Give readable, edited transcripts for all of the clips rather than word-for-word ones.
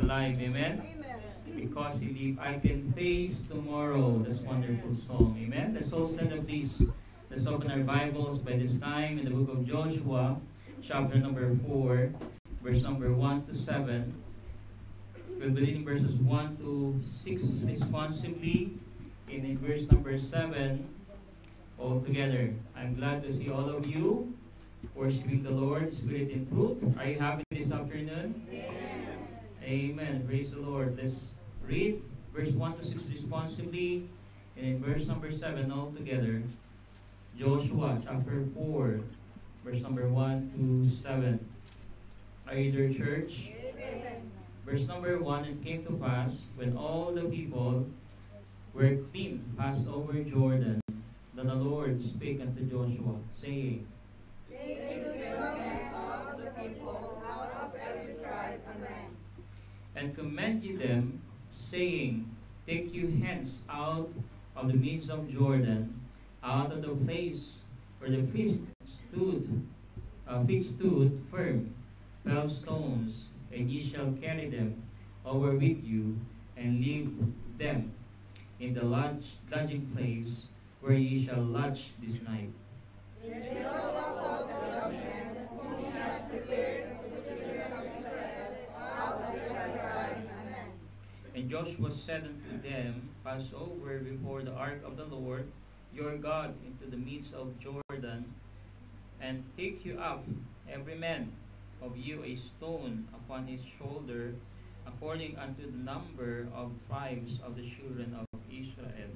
alive. Amen? Because He lives, I can face tomorrow. That's wonderful song. Amen? Let's all stand up, please. Let's open our Bibles by this time in the book of Joshua, chapter number 4, verse number 1 to 7. We'll be reading verses 1 to 6 responsibly, and in verse number 7 all together. I'm glad to see all of you worshiping the Lord, Spirit and truth. Are you happy this afternoon? Amen. Amen. Praise the Lord. Let's read verse 1 to 6 responsibly, and in verse number 7 all together. Joshua chapter 4, verse number 1 to 7. Are you there, church? Amen. Verse number 1, it came to pass, when all the people were clean passed over Jordan, that the Lord spake unto Joshua, saying, Take the all of the people out of every tribe and land, and command ye them, saying, Take you hence out of the midst of Jordan, out of the place where the feet stood firm, 12 stones, and ye shall carry them over with you, and leave them in the lodging place where ye shall lodge this night. And Joshua said unto them, Pass over before the ark of the Lord your God into the midst of Jordan, and take you up every man of you a stone upon his shoulder, according unto the number of tribes of the children of Israel.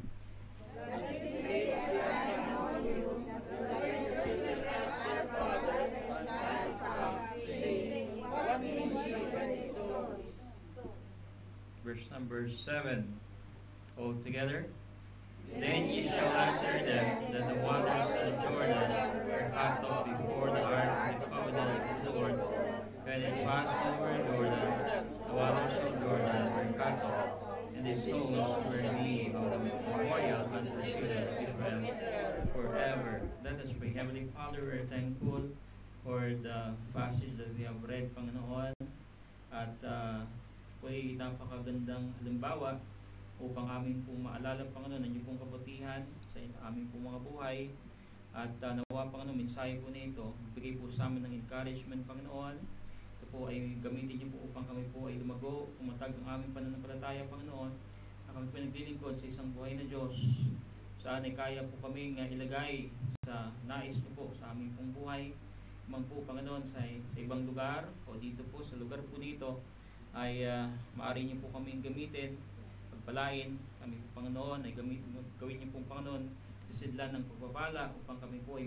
Verse number 7, all together. Then ye shall answer them that the waters of Jordan were cut off before the ark of the covenant of the Lord. When it passed over Jordan, the waters of Jordan were cut off, and the souls were made of the memorial unto the children of Israel forever. Let us pray. Heavenly Father, we are thankful for the passage that we have read, Panginoon, at po'y napakagandang halimbawa upang aming pong maalala, Panginoon, ang iyong pong kabutihan sa aming pong mga buhay. At nawa, Panginoon, mensahe po nito, bigay po sa amin ng encouragement, Panginoon. Ito po ay gamitin niyo po upang kami po ay lumago, tumatag ang aming pananampalataya, Panginoon. Na kami po naglilingkod sa isang buhay na Diyos. Saan ay kaya po kami ilagay sa nais niyo po sa aming pong buhay. Mang po, Panginoon, sa ibang lugar o dito po sa lugar po nito ay maaari niyo po kaming gamitin, pagpalain kami po, Panginoon, ay gawin niyo pong, Panginoon, sisidlan ng pagpapala upang kami po ay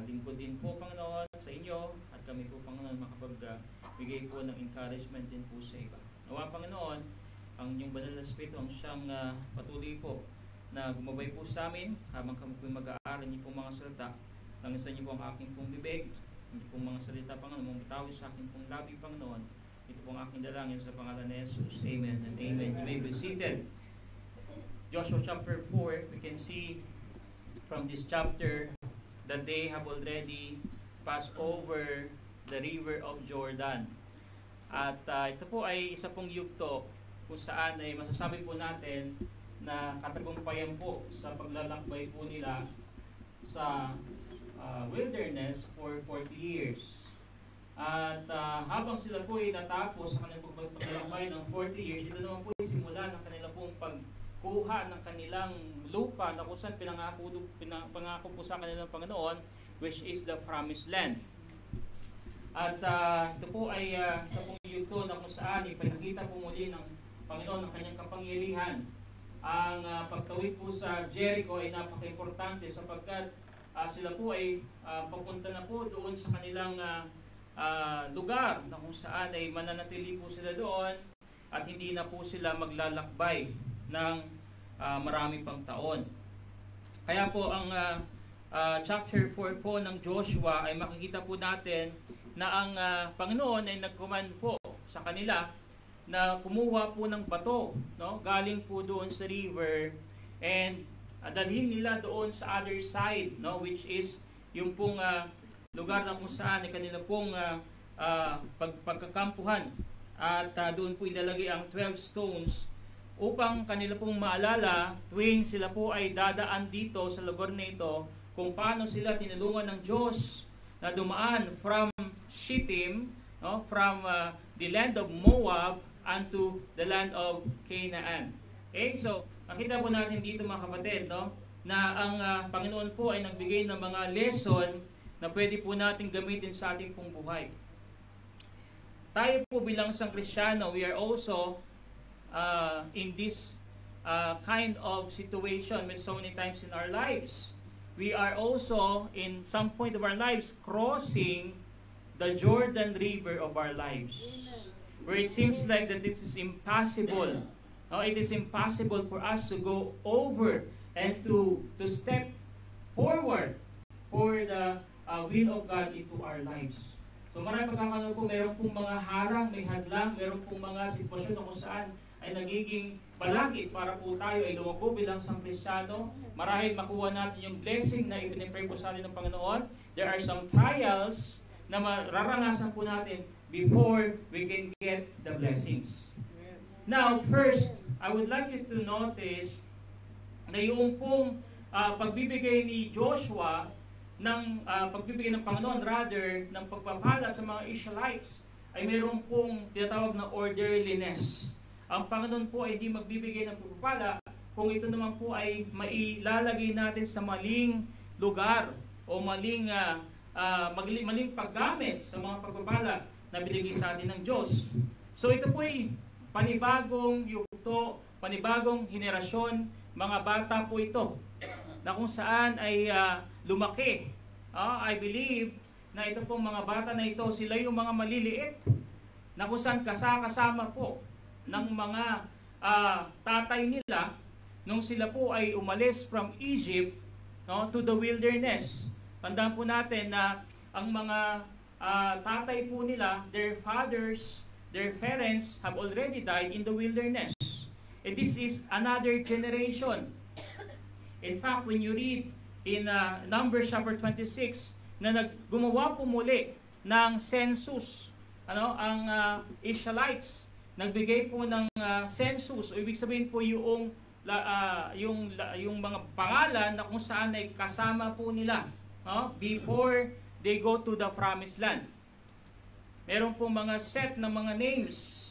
lingkod din po, Panginoon, sa inyo, at kami po, Panginoon, makapagbigay po ng encouragement din po sa iba. Nawa, Panginoon, ang inyong banal na Espiritu ang siyang patuloy po na gumabay po sa amin habang kami po mag-aaral niyo pong mga salita. Langisan niyo po ang aking pong bibig, niyo pong mga salita, Panginoon, mumutawi sa aking pong labi, Panginoon. Ito pong aking dalangin sa pangalan ni Jesus. Amen and amen. You may be seated. Joshua chapter 4, we can see from this chapter that they have already passed over the river of Jordan. At ito po ay isa pong yugto kung saan ay masasabi po natin na katagumpayan po sa paglalakbay po nila sa wilderness for 40 years. At habang sila po ay natapos sa kanilang paglalakbay ng 40 years, ito naman po ay simula ng kanilang pong pagkuha ng kanilang lupa na kung saan pangako po sa kanilang Panginoon, which is the Promised Land. At ito po ay sa pong yugto na kung saan ipinakita po muli ng Panginoon ng kanyang kapangyarihan. Ang pagtawid po sa Jericho ay napaka-importante sapagkat sila po ay papunta na po doon sa kanilang lugar na kung saan ay mananatili po sila doon at hindi na po sila maglalakbay ng marami pang taon. Kaya po ang chapter 4 po ng Joshua ay makikita po natin na ang Panginoon ay nag-command po sa kanila na kumuha po ng bato, no? Galing po doon sa river and dalhin nila doon sa other side, no? Which is yung pong lugar na kung saan ay kanila pong pagkakampuhan at doon po ilalagay ang 12 stones upang kanila pong maalala tuwing sila po ay dadaan dito sa lugar na ito kung paano sila tinulungan ng Diyos na dumaan from Shittim, no, from the land of Moab unto the land of Canaan. Okay, so nakita po natin dito mga kapatid, no, na ang Panginoon po ay nagbigay ng mga lesson na pwede po natin gamitin sa ating pong buhay. Tayo po bilang isang Kristiyano, we are also in this kind of situation so many times in our lives. We are also in some point of our lives crossing the Jordan River of our lives. Where it seems like that this is impossible. It is impossible for us to go over and to step forward for the will of God into our lives. So maraming pagkakataon po, meron pong mga harang, may hadlang, meron pong mga sitwasyon na kung saan ay nagiging balakid para po tayo ay lumago bilang isang Kristiyano. Marahil makuha natin yung blessing na ipinipray po sa atin ng Panginoon. There are some trials na mararanasan po natin before we can get the blessings. Now, first, I would like you to notice na yung pong pagbibigay ni Joshua ng pagbibigay ng Panginoon, rather, ng pagpapala sa mga Israelites ay mayroon pong tinatawag na orderliness. Ang Panginoon po ay hindi magbibigay ng pagpapala kung ito naman po ay mailalagay natin sa maling lugar o maling paggamit sa mga pagpapala na binigay sa atin ng Diyos. So ito po ay panibagong yugto, panibagong henerasyon, mga bata po ito na kung saan ay lumaki. I believe na ito pong mga bata na ito, sila yung mga maliliit na kung saan kasama po ng mga tatay nila nung sila po ay umalis from Egypt, no, to the wilderness. Tandaan po natin na ang mga tatay po nila, their fathers, their parents have already died in the wilderness. And this is another generation. In fact, when you read in Numbers chapter 26, na gumawa po muli ng census, ang Israelites, nagbigay po ng census, o ibig sabihin po yung mga pangalan na kung saan ay kasama po nila before they go to the promised land. Meron po mga set ng mga names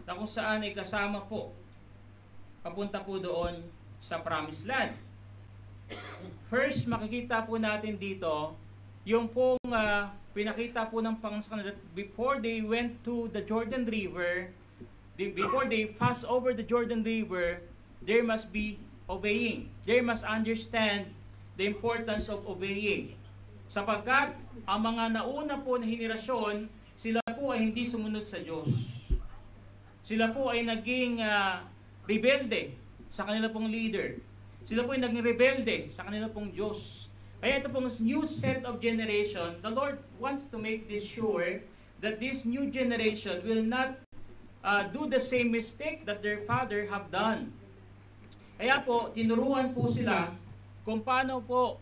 na kung saan ay kasama po papunta po doon sa promised land. First, makikita po natin dito yung pong pinakita po ng Panginoon sa kanila that before they went to the Jordan River, before they pass over the Jordan River, there must be obeying. They must understand the importance of obeying. Sapagkat ang mga nauna po na henerasyon, sila po ay hindi sumunod sa Diyos. Sila po ay naging rebelde sa kanila pong leader. Sila po ay naging rebelde sa kanila pong Diyos. Kaya ito pong new set of generation, the Lord wants to make this sure that this new generation will not do the same mistake that their father have done. Kaya po, tinuruan po sila kung paano po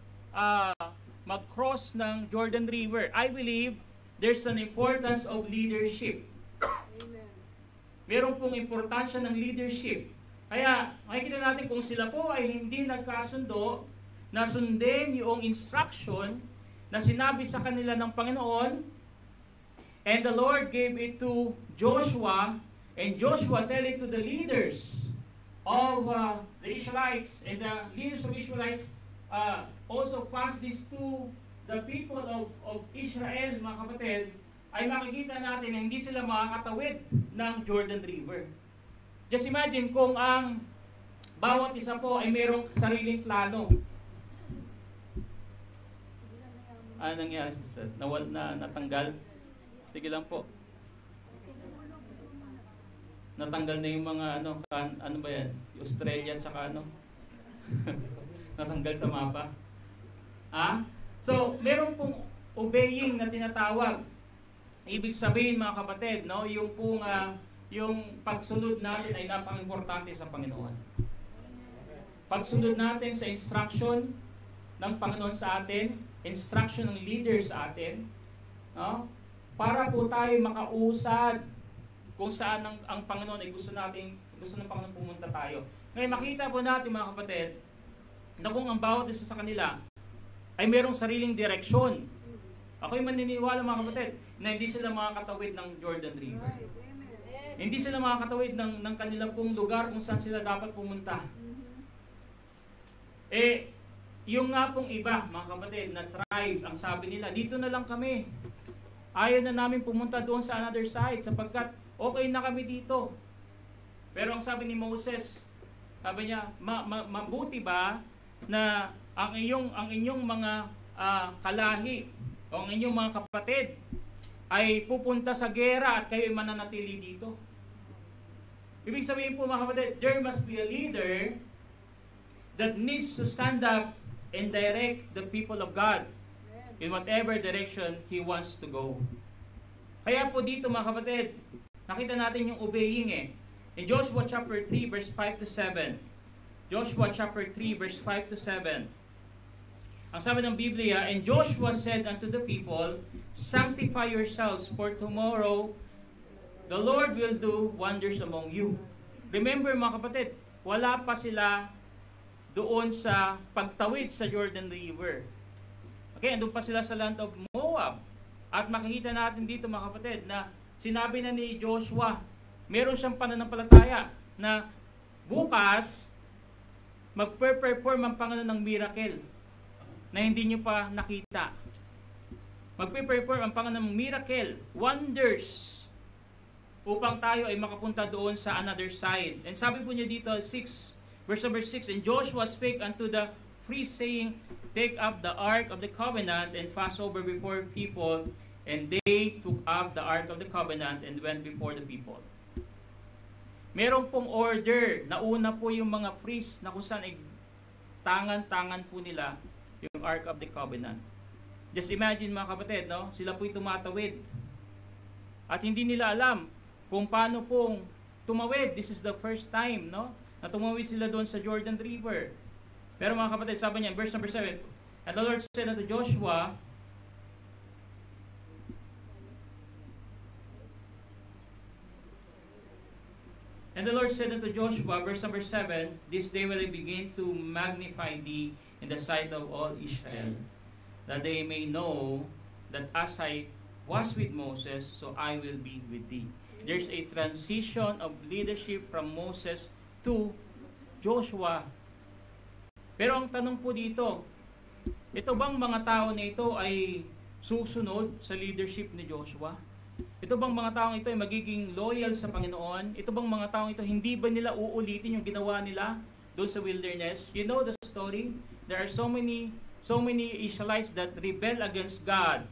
mag-cross ng Jordan River. I believe there's an importance of leadership. Amen. Meron pong importansya ng leadership. Kaya makikita natin kung sila po ay hindi nagkasundo na sundin yung instruction na sinabi sa kanila ng Panginoon, and the Lord gave it to Joshua, and Joshua tell it to the leaders of the Israelites, and the leaders of Israelites also pass this to the people of Israel, mga kapatid, ay makikita natin na hindi sila makakatawid ng Jordan River. Just imagine kung ang bawat isa po ay mayroong sariling plano. Ano nangyari sa natanggal? Sige lang po. Natanggal na yung mga ano ba yan? Australia tsaka natanggal sa mapa. So, meron pong obeying na tinatawag. Ibig sabihin mga kapatid, no, yung pong yung pagsunod natin ay napaka-importante sa Panginoon. Pagsunod natin sa instruction ng Panginoon sa atin, instruction ng leader sa atin, no, para po tayo makausad kung saan ang Panginoon ay gusto ng Panginoon pumunta tayo. Ngayon makita po natin mga kapatid, na kung ang bawat isa sa kanila ay merong sariling direksyon. Ako'y maniniwala mga kapatid na hindi sila makakatawid ng Jordan River. Hindi sila makakatawid ng kanila pong lugar kung saan sila dapat pumunta. Yung nga pong iba, mga kapatid, na tribe, ang sabi nila, dito na lang kami. Ayaw na namin pumunta doon sa another side sapagkat okay na kami dito. Pero ang sabi ni Moses, sabi niya, mabuti ba na ang inyong mga kalahi o ang inyong mga kapatid ay pupunta sa gera at kayo ay mananatili dito? Ibig sabihin po mga kapatid, there must be a leader that needs to stand up and direct the people of God in whatever direction He wants to go. Kaya po dito mga kapatid, nakita natin yung obeying In Joshua chapter 3 verse 5 to 7. Joshua chapter 3 verse 5 to 7. Ang sabi ng Biblia, and Joshua said unto the people, sanctify yourselves, for tomorrow the Lord will do wonders among you. Remember mga kapatid, wala pa sila doon sa pagtawid sa Jordan River. Okay, andun pa sila sa land of Moab. At makikita natin dito mga kapatid na sinabi na ni Joshua, meron siyang pananampalataya na bukas magpe-perform ang Panginoon ng miracle na hindi nyo pa nakita. Magpe-perform ang Panginoon ng miracle, wonders, upang tayo ay makapunta doon sa another side. And sabi po niya dito, verse number 6, and Joshua spake unto the free saying, take up the ark of the covenant and pass over before people. And they took up the ark of the covenant and went before the people. Meron pong order, nauna po yung mga priests na kung saan ay tangan-tangan po nila yung ark of the covenant. Just imagine mga kapatid, no? Sila po'y tumatawid. At hindi nila alam kung paano pong tumawid. This is the first time, no? Na tumawid sila doon sa Jordan River. Pero mga kapatid, sabi niya, verse number 7, and the Lord said unto Joshua, and the Lord said unto Joshua, verse number 7, this day will I begin to magnify thee in the sight of all Israel, that they may know that as I was with Moses, so I will be with thee. There's a transition of leadership from Moses to Joshua. Pero ang tanong po dito, ito bang mga tao na ito ay susunod sa leadership ni Joshua? Ito bang mga taong ito ay magiging loyal sa Panginoon? Ito bang mga taong ito, hindi ba nila uulitin yung ginawa nila doon sa wilderness? You know the story? There are so many Israelites that rebel against God.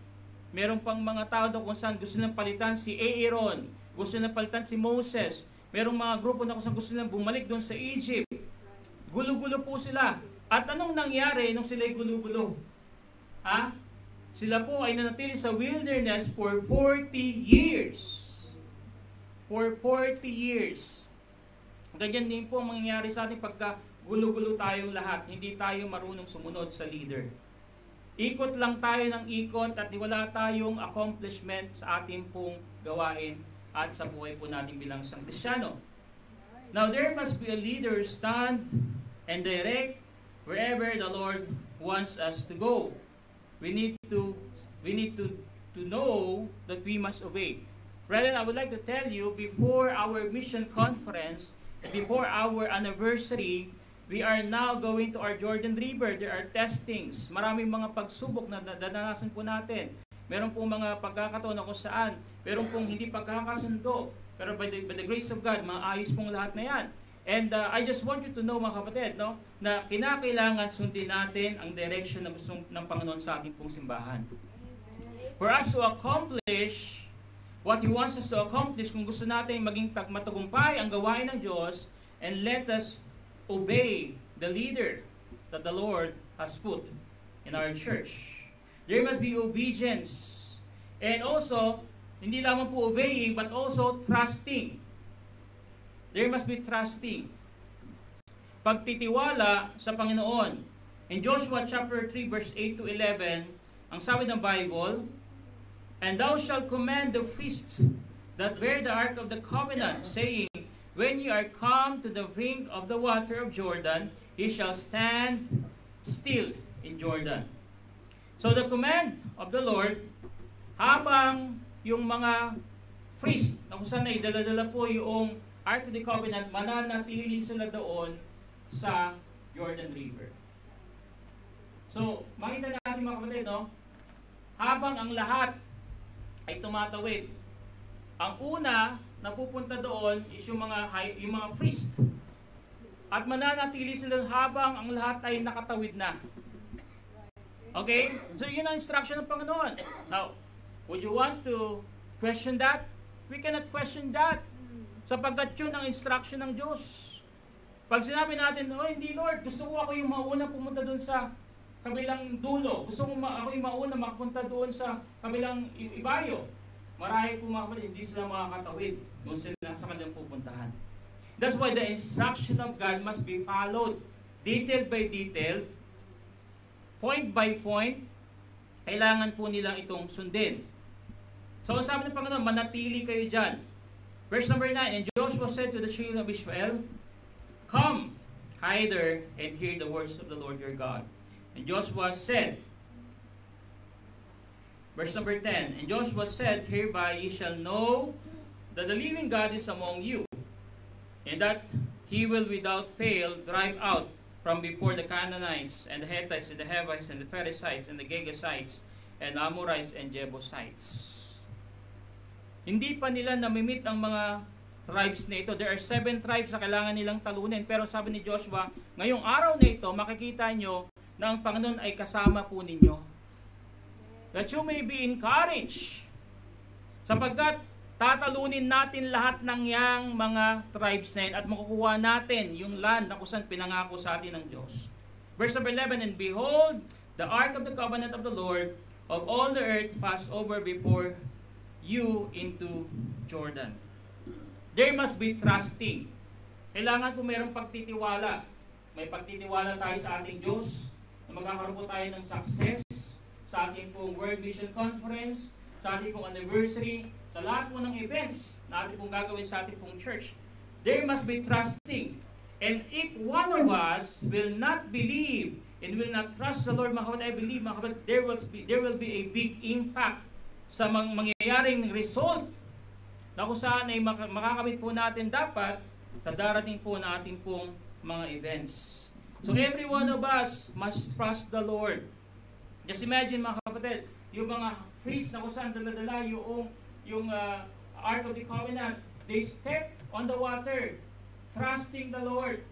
Meron pang mga tao doon kung saan gusto nilang palitan si Aaron, gusto nilang palitan si Moses. Merong mga grupo na kung saan gusto nilang bumalik doon sa Egypt. Gulo-gulo po sila. At anong nangyari nung sila'y gulo-gulo? Sila po ay nanatili sa wilderness for 40 years. For 40 years. Ganyan din po ang mangyayari sa atin pagka gulo-gulo tayong lahat. Hindi tayo marunong sumunod sa leader. Ikot lang tayo ng ikot at wala tayong accomplishment sa ating pong gawain at sa buhay po natin bilang isang Kristiyano. Now there must be a leader stand and direct wherever the Lord wants us to go. We need to know that we must obey. Brethren, I would like to tell you, before our mission conference, before our anniversary, we are now going to our Jordan River. There are testings. Maraming mga pagsubok na dadanasan po natin. Meron pong mga pagkakataon na kung saan. Meron pong hindi pagkakasundo. Pero by the grace of God, maayos pong lahat na yan. And I just want you to know mga kapatid, no, na kinakailangan sundin natin ang direction ng Panginoon sa ating pong simbahan. For us to accomplish what He wants us to accomplish, kung gusto natin maging matagumpay ang gawain ng Diyos, and let us obey the leader that the Lord has put in our church. There must be obedience. And also, hindi lamang po obeying, but also trusting. There must be trusting. Pagtitiwala sa Panginoon. In Joshua chapter 3 verse 8 to 11, ang sabi ng Bible, and thou shalt command the priests that bear the ark of the covenant, saying, when ye are come to the brink of the water of Jordan, ye shall stand still in Jordan. So the command of the Lord, habang yung mga priest, na kung saan ay dala-dala po yung Ark of the Covenant, mananatili sila doon sa Jordan River. So, makita natin mga kapatid, no? Habang ang lahat ay tumatawid, ang una na pupunta doon is yung mga priest. At mananatili sila habang ang lahat ay nakatawid na. Okay? So, yun ang instruction ng Panginoon. Now, would you want to question that? We cannot question that. Sapagkat yun ang instruction ng Diyos. Pag sinabi natin, oh hindi Lord, gusto ko ako yung mauna pumunta doon sa kabilang dulo. Gusto ko ako yung mauna makapunta doon sa kabilang ibayo. Marahil po mga kapatid, hindi sila makakatawid doon sila sa kanilang pupuntahan. That's why the instruction of God must be followed detail by detail, point by point. Kailangan po nilang itong sundin. So, ang sabi ng Panginoon, manatili kayo dyan. Verse number 9, and Joshua said to the children of Israel, come hither and hear the words of the Lord your God. And Joshua said, verse number 10, and Joshua said, hereby ye shall know that the living God is among you, and that he will without fail drive out from before the Canaanites, and the Hittites, and the Hivites, and the Perizzites, and the Girgashites, and Amorites, and Jebusites. Hindi pa nila namimit ang mga tribes na ito. There are 7 tribes na kailangan nilang talunin. Pero sabi ni Joshua, ngayong araw na ito, makikita nyo na ang Panginoon ay kasama po ninyo. That you may be encouraged. Sapagkat tatalunin natin lahat ng yang mga tribes na yun at makukuha natin yung land na kusan pinangako sa atin ng Diyos. Verse number 11, and behold, the ark of the covenant of the Lord of all the earth passed over before you into Jordan. There must be trusting. Kailangan po mayroong pagtitiwala. May pagtitiwala tayo sa ating Diyos na magkakaroon po tayo ng success sa ating pong World Mission Conference, sa ating pong anniversary, sa lahat po ng events na ating pong gagawin sa ating pong church. There must be trusting. And if one of us will not believe and will not trust the Lord, mga kapatid, I believe, mga kapatid, there will be a big impact sa mangyayaring result na kung saan ay makakamit po natin dapat sa darating po na ating pong mga events. So every one of us must trust the Lord. Just imagine mga kapatid, yung mga priests na kung saan dala-dala yung Ark of the Covenant, they step on the water, trusting the Lord.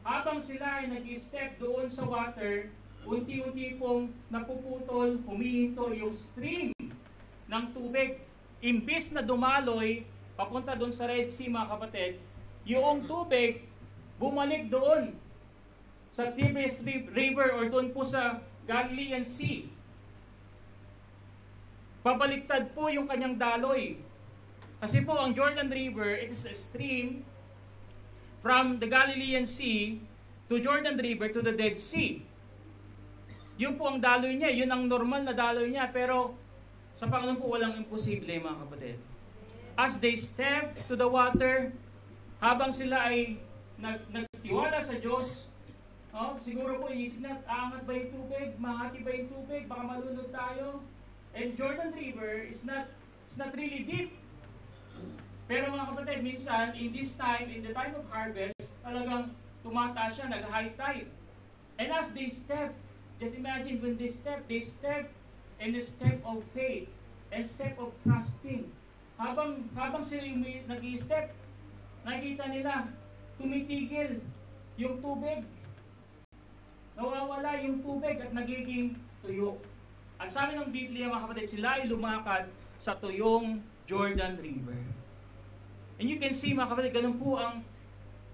Habang sila ay nag-step doon sa water, unti-unti pong napuputol, humihinto yung stream ng tubig. Imbis na dumaloy, papunta doon sa Red Sea mga kapatid, yung tubig bumalik doon sa Tigris River or doon po sa Galilean Sea. Pabaliktad po yung kanyang daloy. Kasi po ang Jordan River, it is a stream from the Galilean Sea to Jordan River to the Dead Sea. Yun po ang daloy niya, yun ang normal na daloy niya, pero sa Panginoon po walang imposible mga kapatid. As they step to the water, habang sila ay nagtiwala sa Diyos, siguro po iisip na, aangat ba yung tubig? Mahati ba yung tubig? Baka malunod tayo. And Jordan River is not really deep. Pero mga kapatid, minsan, in the time of harvest, talagang tumataas siya, nag-high tide. And as they step, just imagine when they step in a step of faith and step of trusting. Habang sila yung nag-i-step, nakikita nila, tumitigil yung tubig. Nawawala yung tubig at nagiging tuyo. At sabi ng Biblia mga kapatid, sila ay lumakad sa tuyong Jordan River. And you can see mga kapatid, ganun po ang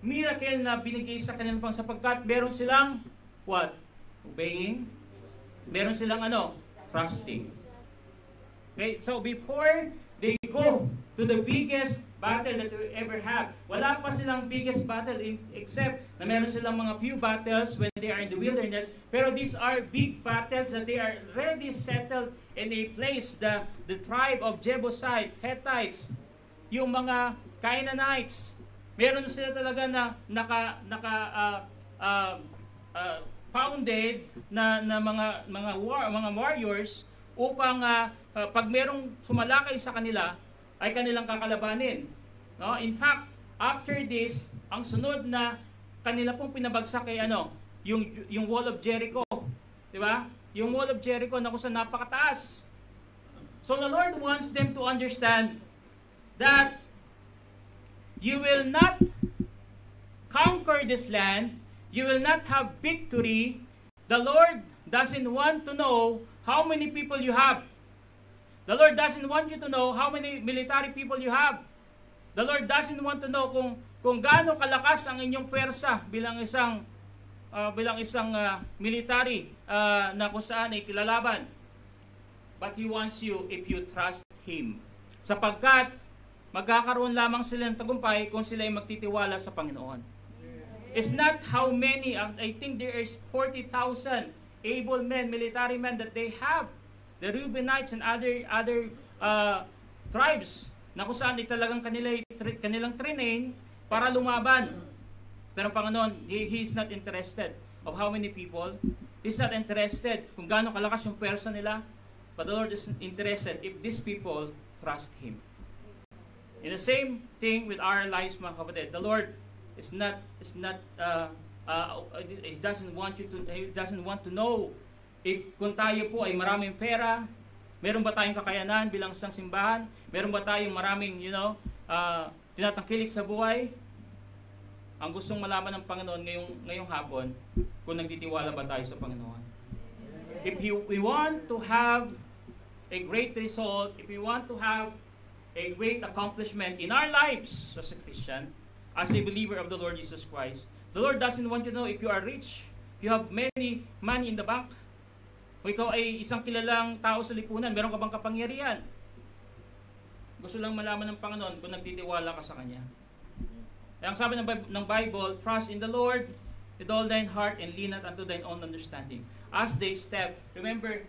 miracle na binigay sa kanilang sapagkat meron silang what? Obeying. Meron silang trusting. Okay, so before they go to the biggest battle that we ever have, wala pa silang biggest battle except na meron silang mga few battles when they are in the wilderness, pero these are big battles that they are already settled in a place, the tribe of Jebusite, Hittites, yung mga Canaanites. Meron sila talaga na founded na mga warriors upang pag merong sumalakay sa kanila ay kanilang kakalabanin. No? In fact, after this, ang sunod na kanila pong pinabagsak ay yung Wall of Jericho. Di ba? Yung Wall of Jericho na kung saan napakataas. So the Lord wants them to understand that you will not conquer this land, you will not have victory. The Lord doesn't want to know how many people you have. The Lord doesn't want you to know how many military people you have. The Lord doesn't want to know kung gaano kalakas ang inyong pwersa bilang isang military na kung saan ay kilalaban. But He wants you if you trust Him. Sapagkat magkakaroon lamang sila ng tagumpay kung sila ay magtitiwala sa Panginoon. It's not how many, I think there is 40,000 able men, military men that they have. The Reubenites and other tribes na kung saan ay talagang kanilang train para lumaban. Pero Panginoon, He is not interested of how many people. He's not interested kung gaano kalakas yung pwersa nila. But the Lord is interested if these people trust Him. In the same thing with our lives, mga kapatid, the Lord is not He doesn't want to know if kung tayo po ay maraming pera, meron ba tayong kakayanan bilang isang simbahan, meron ba tayong maraming tinatangkilik sa buhay. Ang gustong malaman ng Panginoon ngayong hapon, kung nagtitiwala ba tayo sa Panginoon. If we want to have a great result, if we want to have a great accomplishment in our lives as a Christian, as a believer of the Lord Jesus Christ, the Lord doesn't want you to know if you are rich, if you have many money in the bank, o ikaw ay isang kilalang tao sa lipunan, meron ka bang kapangyarihan. Gusto lang malaman ng Panginoon kung nagtitiwala ka sa Kanya. Kaya ang sabi ng Bible, trust in the Lord with all thine heart and lean not unto thine own understanding. As they step, remember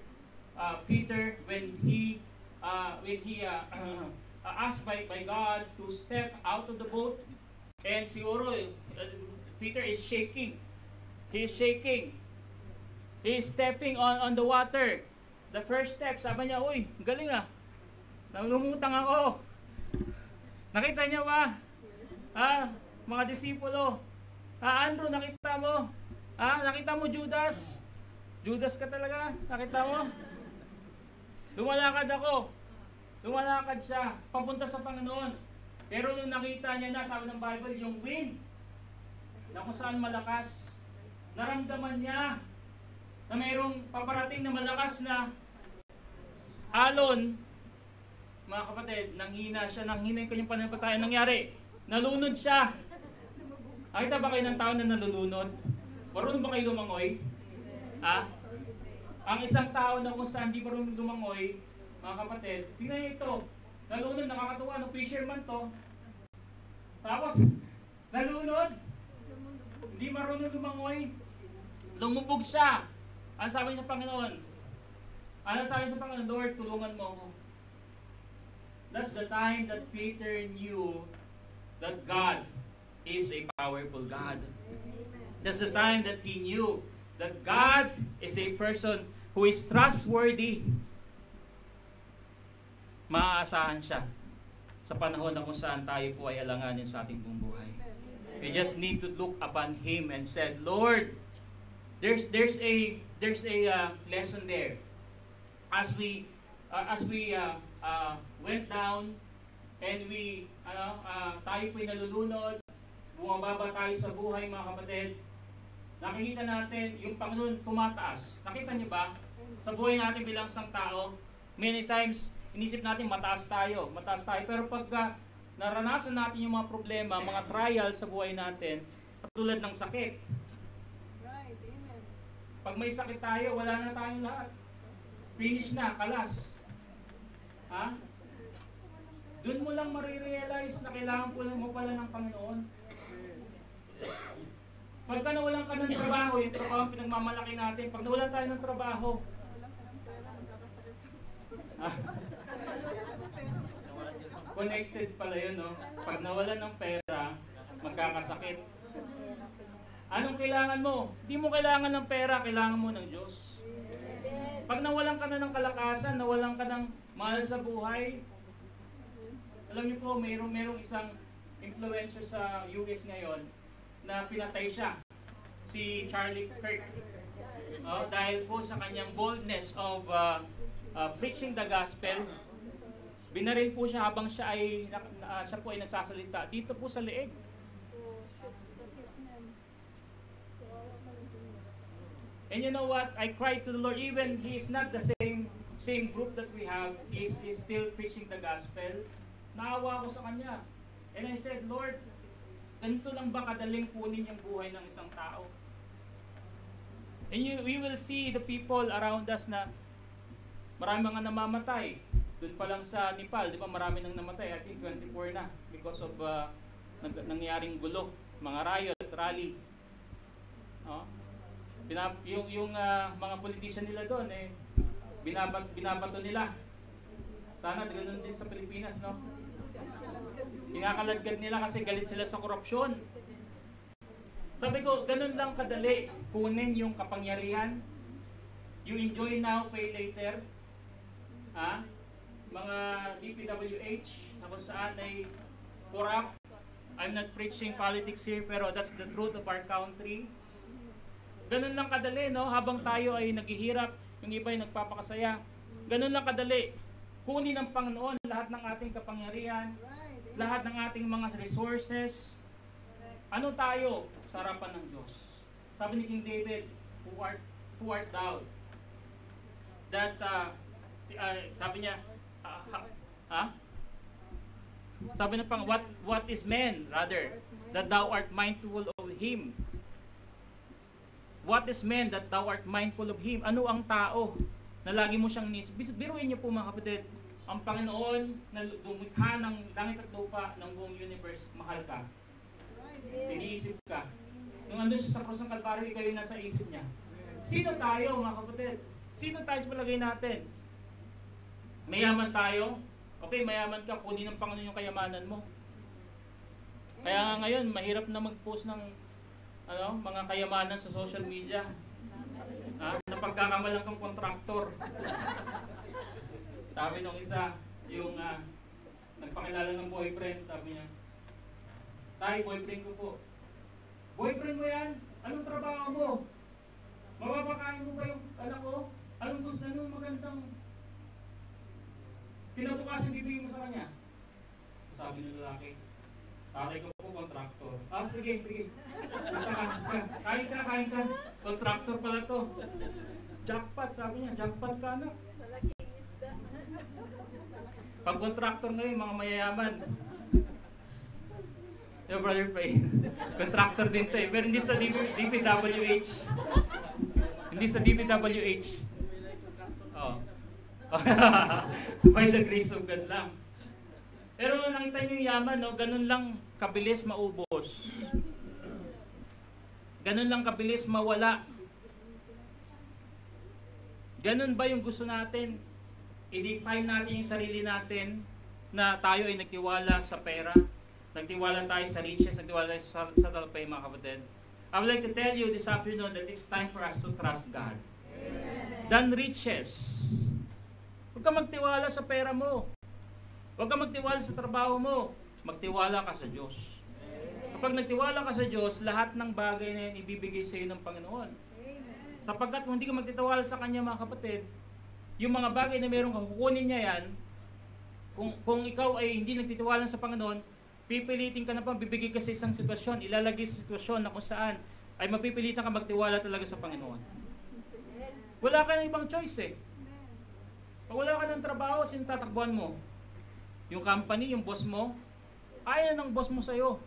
Peter when he asked by God to step out of the boat, and siguro Peter is shaking. He is shaking. He is stepping on the water. The first step, sabi niya, uy, galing ah. Lumutang ako. Nakita niya ba? Mga disipulo. Andrew, nakita mo? Nakita mo Judas? Judas ka talaga? Nakita mo? Lumalakad ako. Lumalakad siya. Papunta sa Panginoon. Pero nung nakita niya na, sabi ng Bible, yung wind, na kung saan malakas, naramdaman niya na mayroong paparating na malakas na alon. Mga kapatid, nanghina siya, nanghina yung kanyang pananampalataya. Nangyari, nalunod siya. Nakita ba kayo ng tao na nalulunod? Marunong ba kayo lumangoy? Ang isang tao na kung saan di marunong lumangoy, mga kapatid, tingnan niyo ito. Nalunod, nakakatuwa, no fisherman to. Tapos, nalunod. Hindi marunong lumangoy. Lumubog siya. Ano sabi niya Panginoon? Ano sabi niya Panginoon? Lord, tulungan mo ako. That's the time that Peter knew that God is a powerful God. That's the time that he knew that God is a person who is trustworthy. Maaasahan siya sa panahon na kung saan tayo po ay alanganin sa ating buong buhay. We just need to look upon Him and said, Lord, there's a lesson there. As we went down and tayo po'y nalulunod, bumababa tayo sa buhay, mga kapatid, nakikita natin yung Panginoon tumataas. Nakita niyo ba? Sa buhay natin bilang isang tao, many times, inisip natin mataas tayo. Pero pagka naranasan natin yung mga problema, mga trials sa buhay natin, tulad ng sakit. Right, amen. Pag may sakit tayo, wala na tayong lahat. Finish na, kalas. Doon mo lang marirealize na kailangan mo pala ng Panginoon. Pagka nawalan ka ng trabaho, yung trabaho ang pinagmamalaki natin. Pag nawalan tayo ng trabaho, Connected pala yun, no? Pag nawalan ng pera, magkakasakit. Anong kailangan mo? Hindi mo kailangan ng pera, kailangan mo ng Diyos. Pag nawalan ka na ng kalakasan, nawalan ka ng mahal sa buhay, alam niyo po, mayroong isang influencer sa US ngayon na pinatay siya, si Charlie Kirk. Dahil po sa kanyang boldness of preaching the gospel, binaril po siya habang siya po ay nagsasalita dito po sa leeg. And you know what? I cried to the Lord, even he is not the same group that we have, he is still preaching the gospel. Naawa ako sa kanya. And I said, Lord, ganito lang ba kadaling kunin yung buhay ng isang tao? And we will see the people around us na marami mga namamatay. Doon pa lang sa Nepal, di ba marami nang namatay? I think 24 na because of nangyaring gulo, mga riot, rally. Yung mga politician nila doon, binabato nila. Sana ganoon din sa Pilipinas, no? Kinakaladkad nila kasi galit sila sa korupsyon. Sabi ko, ganun lang kadali kunin yung kapangyarihan. You enjoy now, pay later. Mga DPWH na kung saan ay corrupt. I'm not preaching politics here, pero that's the truth of our country. Ganun lang kadali, no? Habang tayo ay naghihirap, yung iba ay nagpapakasaya. Ganun lang kadali. Kunin ng Panginoon lahat ng ating kapangyarihan, lahat ng ating mga resources. Ano tayo sa harapan ng Diyos? Sabi ni King David, who art thou? That, sabi niya, sabi na pang, what is man, rather, that thou art mindful of him? What is man that thou art mindful of him? Ano ang tao na lagi mo siyang biruin niyo po mga kapatid, ang Panginoon na lumikha ng langit at lupa ng buong universe, mahal ka. Iniisip ka. Nung andun siya sa krus ng Kalbaryo, ikaw yung nasa isip niya. Sino tayo mga kapatid? Sino tayo sa palagay natin? Mayaman tayo? Okay, mayaman ka, kunin ng Panginoon yung kayamanan mo. Kaya nga ngayon, mahirap na mag-post ng mga kayamanan sa social media. Napagkakamalang kang kontraktor. Sabi nung isa, yung nagpakilala ng boyfriend, sabi niya, Tay, boyfriend ko po. Boyfriend mo yan? Anong trabaho mo? Mapapakain mo ba yung anak ko? Anong gusto nyo magandang pinabukasin bibigyan mo sa kanya? Sabi ng lalaki, tatay ko po kontraktor. Sige. Kain ka. Kontraktor pala to. Jackpot, sabi niya. Jackpot ka na. Pag kontraktor ngayon, mga mayayaman. Yo, Brother Faye. Kontraktor din to eh. Pero hindi sa DPWH. Hindi sa DPWH. By the grace of God lang. Pero nakita niyo yung yaman, no? Ganun lang kabilis maubos. Ganun lang kabilis mawala. Ganun ba yung gusto natin? I-define natin yung sarili natin na tayo ay nagtiwala sa pera, nagtiwala tayo sa riches, nagtiwala tayo sa talpay, mga kapatid. I would like to tell you this afternoon that it's time for us to trust God. Than riches. Huwag ka magtiwala sa pera mo. Huwag ka magtiwala sa trabaho mo. Magtiwala ka sa Diyos. Kapag nagtiwala ka sa Diyos, lahat ng bagay na yan ibibigay sa iyo ng Panginoon. Sapagkat kung hindi ka magtitiwala sa Kanya, mga kapatid, yung mga bagay na meron ka, kukunin niya yan. Kung ikaw ay hindi nagtitiwala sa Panginoon, pipilitin ka na pa, bibigay ka sa isang sitwasyon, ilalagay sa sitwasyon na kung saan ay mapipilitan ka magtiwala talaga sa Panginoon. Wala ka ng ibang choice eh. Pag wala ka ng trabaho, sino tatakbuhan mo? Yung company, yung boss mo? Ayaw ng boss mo sa'yo.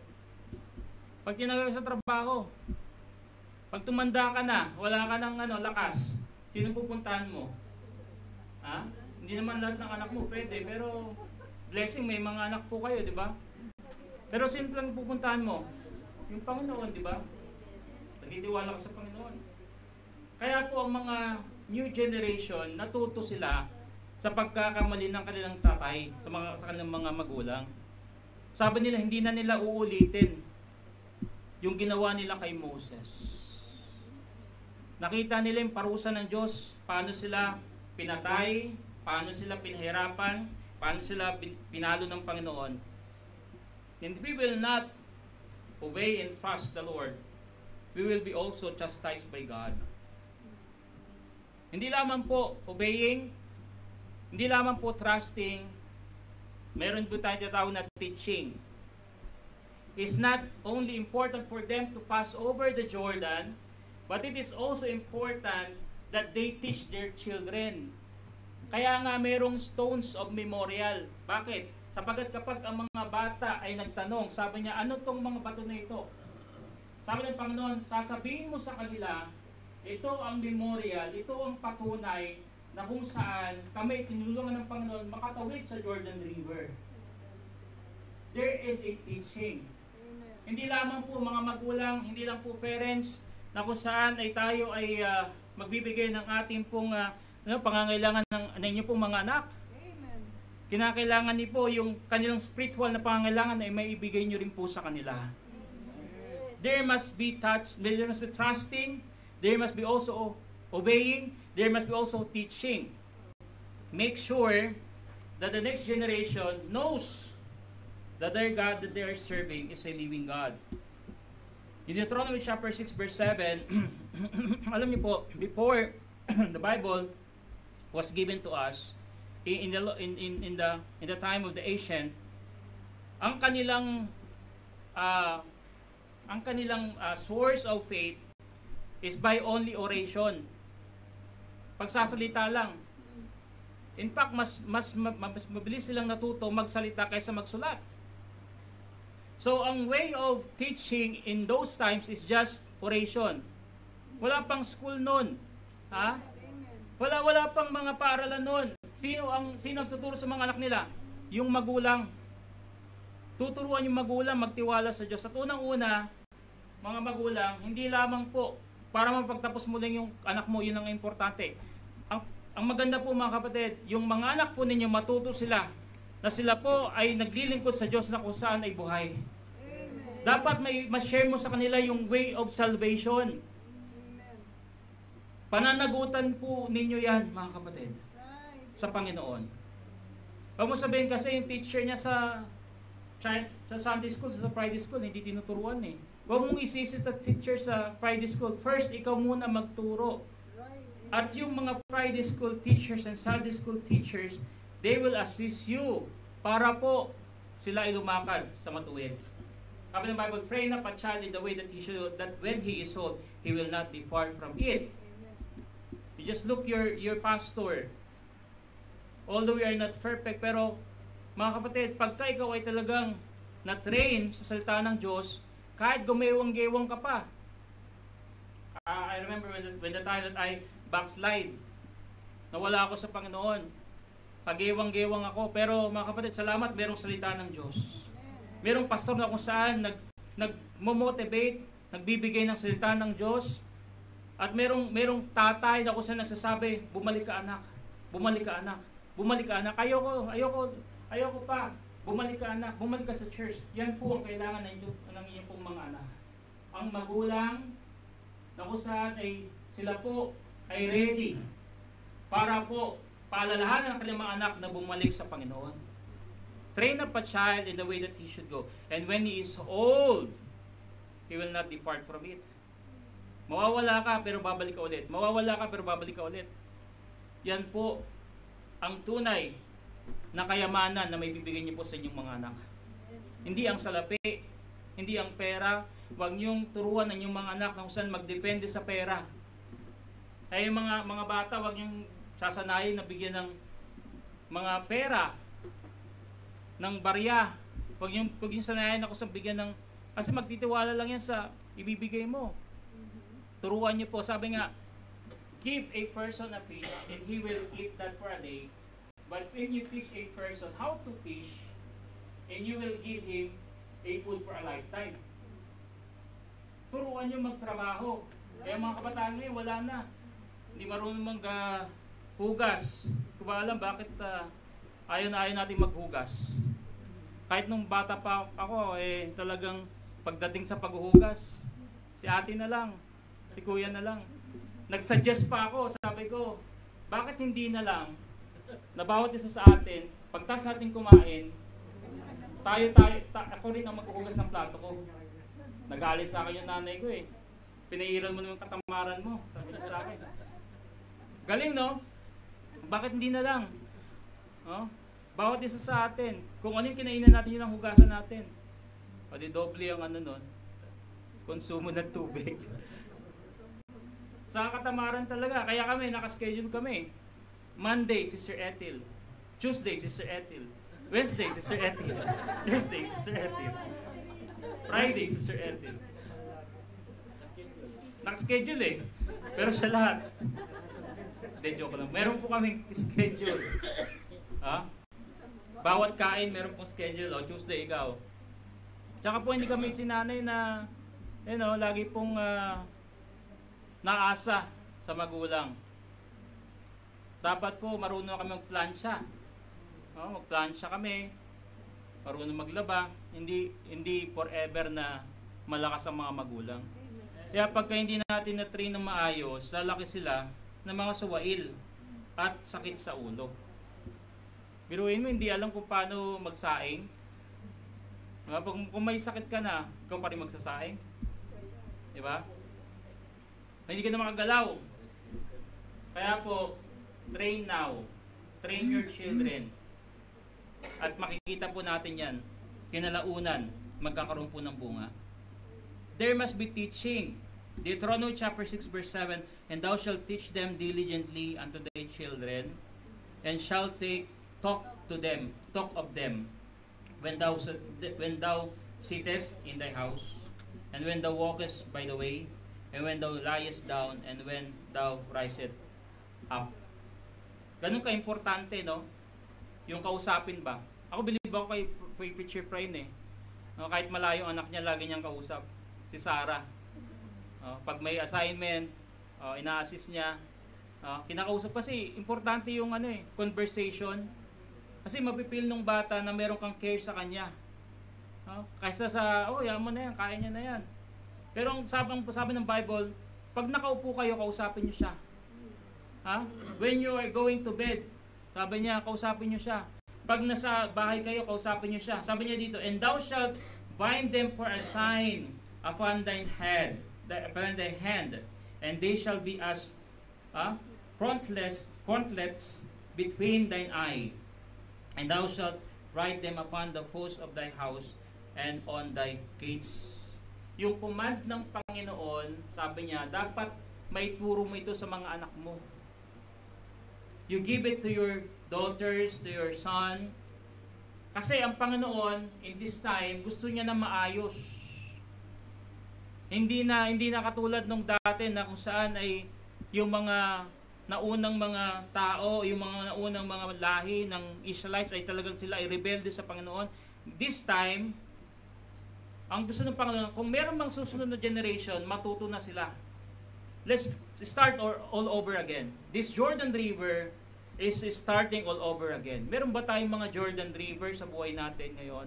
Pag tinagal sa trabaho, pag tumanda ka na, wala ka ng lakas, sino pupuntahan mo? Hindi naman lahat ng anak mo pwede, pero blessing, may mga anak po kayo, di ba? Pero sino lang pupuntahan mo? Yung Panginoon, di ba? Nagtitiwala ka sa Panginoon. Kaya po ang mga new generation, natuto sila sa pagkakamali ng kanilang tatay, sa kanilang mga magulang. Sabi nila, hindi na nila uulitin yung ginawa nila kay Moses. Nakita nila yung parusa ng Diyos, paano sila pinatay, paano sila pinahirapan, paano sila pinalo ng Panginoon. And we will not obey and trust the Lord, we will be also chastised by God. Hindi lamang po obeying, hindi lamang po trusting, meron po tayo tinatawag na teaching. It's not only important for them to pass over the Jordan, but it is also important that they teach their children. Kaya nga merong stones of memorial. Bakit? Sapagkat kapag ang mga bata ay nagtanong, sabi niya, ano tong mga bato na ito? Sabi ng Panginoon, sasabihin mo sa kanila, ito ang memorial, ito ang patunay na kung saan kami tinulungan ng Panginoon makatawid sa Jordan River. There is a teaching. Hindi lamang po mga magulang, hindi lang po parents, na kung saan ay tayo ay magbibigay ng ating pong pangangailangan ng inyo pong mga anak. Amen. Kinakailangan niyo po yung kanilang spiritual na pangangailangan ay may ibigay niyo rin po sa kanila. There must be trusting, there must be also obeying, there must be also teaching. Make sure that the next generation knows that their God that they are serving is a living God. In Deuteronomy chapter 6 verse 7, alam niyo po, before the Bible was given to us in the time of the ancient, ang kanilang source of faith is by only oration. Pagsasalita lang. In fact, mas mabilis silang natuto magsalita kaysa magsulat. So, ang way of teaching in those times is just oration. Wala pang school noon. Ha? Wala pang mga paaralan noon. Sino ang tuturo sa mga anak nila? Yung magulang. Tuturuan yung magulang magtiwala sa Diyos. At unang-una, mga magulang, hindi lamang po para mapagtapos mo lang yung anak mo, yun ang importante. Ang maganda po mga kapatid, yung mga anak po ninyo matuto sila na sila po ay naglilingkod sa Diyos na kung saan ay buhay. Amen. Dapat ma-share mo sa kanila yung way of salvation. Amen. Pananagutan po ninyo yan, mga kapatid, Right. sa Panginoon. Huwag mo sabihin kasi yung teacher niya sa Sunday school, sa Friday school, hindi tinuturuan eh. Huwag mong isisi sa teacher sa Friday school. First, ikaw muna magturo. Right. At yung mga Friday school teachers and Sunday school teachers, they will assist you para po sila ay lumakad sa matuwid. Sabi ng Bible, train up a child in the way that he should, that when he is old, he will not be far from it. Amen. You just look your pastor. Although we are not perfect, pero mga kapatid, pagka ikaw ay talagang na-train sa salita ng Diyos, kahit gumewang-gewang ka pa. I remember when the time that I backslide, nawala ako sa Panginoon. Pagewang-gewang ako, pero mga kapatid, salamat, merong salita ng Diyos. Merong pastor na kung saan nag-motivate, nagbibigay ng salita ng Diyos. At merong tatay na kung saan nagsasabi, bumalik ka anak, bumalik ka anak, bumalik ka anak. Ayoko pa, bumalik ka anak, bumalik ka sa church. Yan po ang kailangan ng inyong pong mga anak. Ang magulang na kung saan ay sila po ay ready para po paalalahanan ng kanilang mga anak na bumalik sa Panginoon. Train up a child in the way that he should go. And when he is old, he will not depart from it. Mawawala ka pero babalik ka ulit. Mawawala ka pero babalik ka ulit. Yan po ang tunay na kayamanan na may bibigyan niyo po sa inyong mga anak. Hindi ang salapi, hindi ang pera. Huwag niyong turuan ang inyong mga anak na kung saan magdepende sa pera. Kaya yung mga bata, huwag niyong sasanayin na bigyan ng mga pera, ng barya. Huwag niyong sanayin na kung saan bigyan ng, kasi magtitiwala lang yan sa ibibigay mo. Turuan niyo po. Sabi nga, give a person a fish and he will eat that for a day. But when you teach a person how to fish, and you will give him a food for a lifetime. Turuan niyo magtrabaho. Kaya mga kabataan ngayon, wala na. Hindi marunong Hugas. Kung ba alam bakit ayaw na ayaw natin maghugas. Kahit nung bata pa ako, talagang pagdating sa paghuhugas, si ate na lang, si kuya na lang. Nag-suggest pa ako, sabi ko, bakit hindi na lang na bawat isa sa atin, pagtas natin kumain, ako rin ang maghuhugas ng plato ko. Nagalit sa akin yung nanay ko Pinairan mo naman katamaran mo, sabi niya sa akin. Galing, no? Bakit hindi na lang? Oh? Bawat isa sa atin, kung ano yung kinainan natin, yun ang hugasan natin. O di doble ang nun, konsumo ng tubig. Sa katamaran talaga, kaya kami, nakaschedule kami. Monday, Sister Ethel. Tuesday, Sister Ethel. Wednesday, Sister Ethel. Thursday, Sister Ethel. Friday, Sister Ethel. Nakaschedule pero sa lahat. Hindi, joke lang. Meron po kaming schedule. Bawat kain, meron pong schedule. Tuesday, ikaw. Tsaka po, hindi kami sinanay na, lagi pong naasa sa magulang. Dapat po, marunong kami magplansya. Magplansya kami. Marunong maglaba. Hindi forever na malakas ang mga magulang. Kaya pagka hindi natin na-train ng maayos, lalaki sila ng mga suwail at sakit sa ulo. Biruin mo, hindi alam kung paano magsaing. Kung may sakit ka na, ikaw pa rin magsasaing. Diba? Hindi ka na makagalaw. Kaya po, train now. Train your children. At makikita po natin yan. Kinalaunan, magkakaroon po ng bunga. There must be teaching. Deuteronomy chapter 6 verse 7, and thou shalt teach them diligently unto thy children, and shalt talk of them, when thou sittest in thy house, and when thou walkest by the way, and when thou liest down, and when thou risest up. Ganun ka-importante, no? Yung kausapin ba? Ako believe ako kay Preacher Prine kahit malayo anak niya, lagi niyang kausap. Si Sarah. Pag may assignment, ina-assist niya. Kinakausap kasi importante yung conversation. Kasi mapipil nung bata na meron kang care sa kanya. Kaysa sa, yan mo na yan, kaya niya na yan. Pero ang sabi ng Bible, pag nakaupo kayo, kausapin niyo siya. When you are going to bed, sabi niya, kausapin niyo siya. Pag nasa bahay kayo, kausapin niyo siya. Sabi niya dito, and thou shalt bind them for a sign upon thine hand, and they shall be as frontlets between thine eye, and thou shalt write them upon the posts of thy house and on thy gates. Yung command ng Panginoon, sabi niya, dapat may turo mo ito sa mga anak mo. You give it to your daughters, to your son. Kasi ang Panginoon, in this time, gusto niya na maayos. Hindi na katulad nung dati na kung saan ay yung mga naunang mga tao, yung mga naunang mga lahi ng Israelites ay talagang sila ay rebelde sa Panginoon. This time, ang gusto ng Panginoon, kung meron mang susunod na generation, matuto na sila. Let's start all over again. This Jordan River is starting all over again. Meron ba tayong mga Jordan River sa buhay natin ngayon?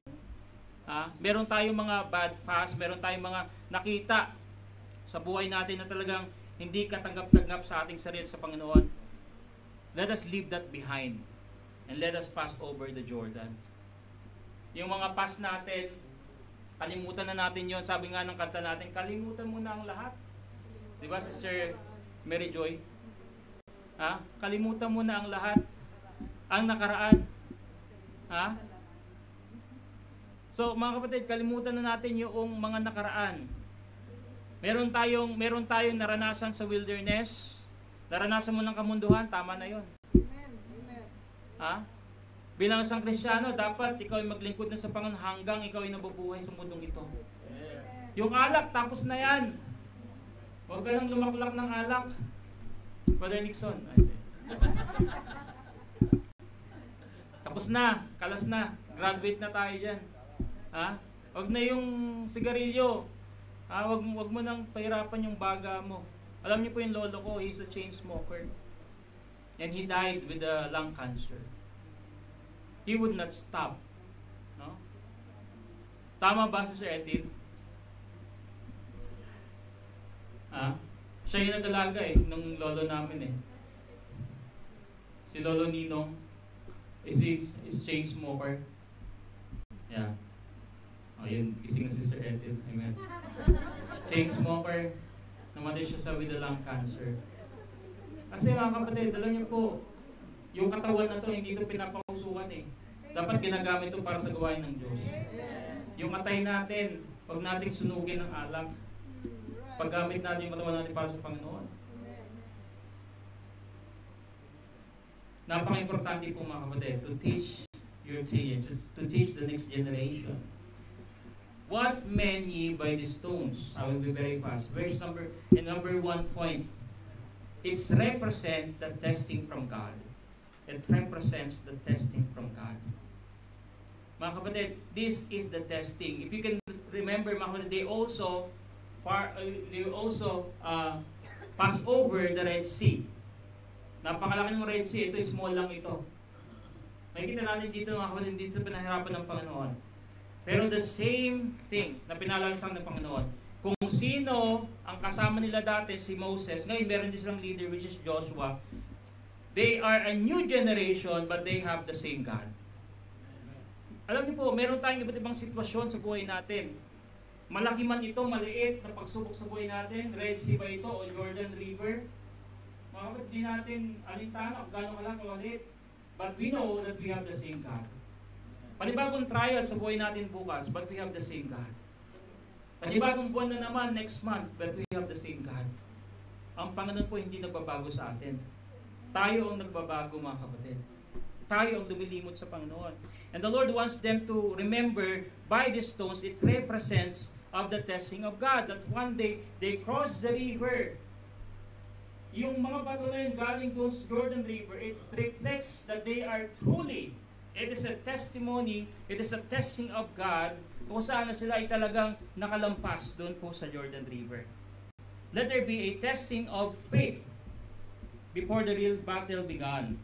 Meron tayong mga bad past, meron tayong mga nakita sa buhay natin na talagang hindi katanggap-tanggap sa ating sarili sa Panginoon. Let us leave that behind and let us pass over the Jordan. Yung mga past natin, kalimutan na natin yon. Sabi nga ng kanta natin, kalimutan mo na ang lahat. Diba, Sister Mary Joy? Kalimutan mo na ang lahat. Ang nakaraan. So, mga kapatid, kalimutan na natin yung mga nakaraan. Meron tayong naranasan sa wilderness. Naranasan mo ng kamunduhan, tama na yon. Amen. Bilang isang Kristiyano, dapat ikaw ay maglingkod na sa Panginoon hanggang ikaw ay nabubuhay sa mundong ito. Yung alak, tapos na yan. Huwag ka nang lumaklak ng alak. Brother Nixon. Tapos na, kalas na. Graduate na tayo dyan. Huwag na yung sigarilyo. Huwag mo nang pahirapan yung baga mo. Alam niyo po yung lolo ko, he's a chain smoker. and he died with lung cancer. He would not stop. No? Tama ba si Sir Etil? Siya yung nag-alaga nung lolo namin Si Lolo Ninong is chain smoker. Yeah. Yun, gising na si Sir Etil. Amen. Chain smoker. Namatay siya with lung cancer. Kasi mga kapatid, alam niyo po, yung katawan na to, hindi ito pinapakusukan Dapat ginagamit ito para sa gawain ng Diyos. Yung atay natin, huwag nating sunugin ng alak. Paggamit natin yung katawan natin para sa Panginoon. Napaka-importante po mga kapatid to teach your children, to teach the next generation. What mean ye by the stones? I will be very fast. Number 1 point. It represents the testing from God. It represents the testing from God. Mga kapatid, this is the testing. If you can remember, mga kapatid, they also pass over the Red Sea. Napakalaki ng Red Sea. Ito, small lang ito. Makikita natin dito, mga kapatid, hindi sa pinahirapan ng Panginoon. Pero the same thing na pinalasan ng Panginoon. Kung sino ang kasama nila dati, si Moses, ngayon meron din silang leader which is Joshua. They are a new generation but they have the same God. Alam niyo po, meron tayong iba't ibang sitwasyon sa buhay natin. Malaki man ito, maliit na pagsubok sa buhay natin, Red Sea ba ito o Jordan River? Mga kapatid, di natin alintana kung gano'n kalaki o maliit. But we know that we have the same God. Panibagong trial sa buhay natin bukas, but we have the same God. Panibagong buwan na naman next month, but we have the same God. Ang Panginoon po hindi nagbabago sa atin. Tayo ang nagbabago, mga kapatid. Tayo ang lumilimot sa Panginoon. And the Lord wants them to remember by these stones, it represents of the testing of God. That one day, they crossed the river. Yung mga bato na yun galing doon sa Jordan River, it reflects that they are truly, it is a testimony, it is a testing of God kung saan na sila ay talagang nakalampas doon po sa Jordan River. Let there be a testing of faith before the real battle began.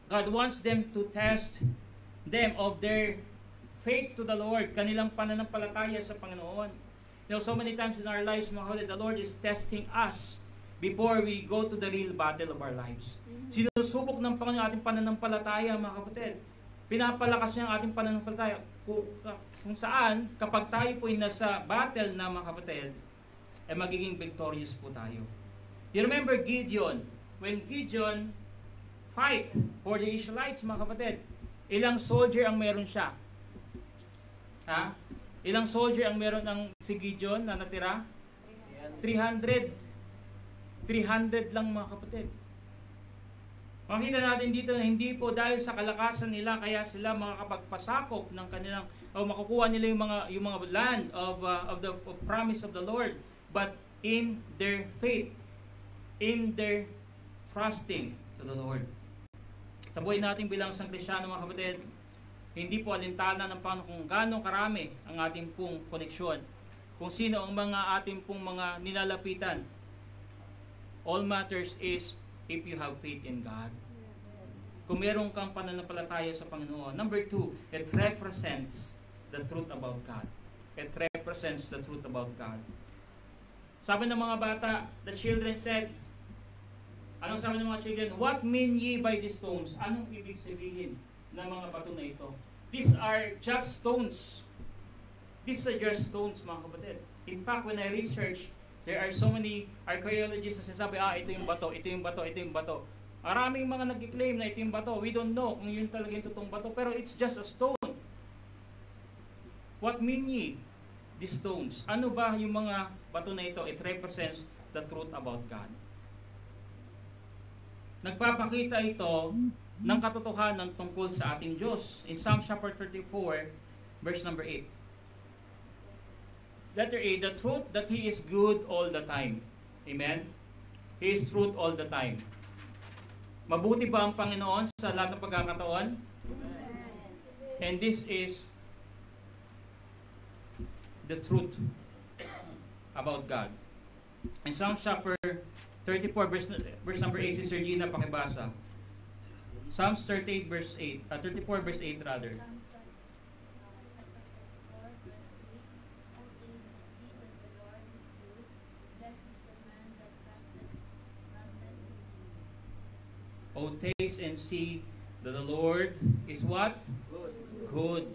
God wants them to test them of their faith to the Lord, kanilang pananampalataya sa Panginoon. You know, so many times in our lives, mga kapatid, the Lord is testing us before we go to the real battle of our lives. Sinusubok ng Panginoon ating pananampalataya, mga kapatid. Pinapalakas niya ang ating pananampalataya. Kung saan, kapag tayo po ay nasa battle na, mga kapatid, ay magiging victorious po tayo. You remember Gideon? When Gideon fight for the Israelites, mga kapatid, ilang soldier ang meron siya? Ilang soldier ang meron ng si Gideon na natira? 300. 300 lang, mga kapatid. Makita natin dito na hindi po dahil sa kalakasan nila kaya sila makakapagpasakop ng kanilang o makukuha nila yung mga land of the promise of the Lord, but in their faith, in their trusting to the Lord. Sa buhay natin bilang isang Kristiyano, mga kapatid, hindi po alintana ng Panginoon kung gaano karami ang ating pong koneksyon, kung sino ang mga ating pong mga nilalapitan. All matters is if you have faith in God. Kung meron kang pananampalataya sa Panginoon. Number 2, it represents the truth about God. It represents the truth about God. Sabi ng mga bata, the children said, anong sabi ng mga children? What mean ye by these stones? Anong ibig sabihin ng mga bato na ito? These are just stones. These are just stones, mga kapatid. In fact, when I research, there are so many archaeologists na sinasabi, ito yung bato, ito yung bato, ito yung bato. Maraming mga nag-claim na ito yung bato. We don't know kung yun talaga yung totoong bato, pero it's just a stone. What mean ye, these stones? Ano ba yung mga bato na ito? It represents the truth about God. Nagpapakita ito ng katotohanan tungkol sa ating Diyos. In Psalm chapter 34, verse number 8. Letter A, the truth that He is good all the time. Amen? He is truth all the time. Mabuti ba ang Panginoon sa lahat ng pagkakataon? And this is the truth about God. In Psalm chapter 34, verse number 8, si Sir Gina, pakibasa. Psalms 38 verse 8, 34 verse 8 rather. Oh, taste and see that the Lord is what? Good. Good.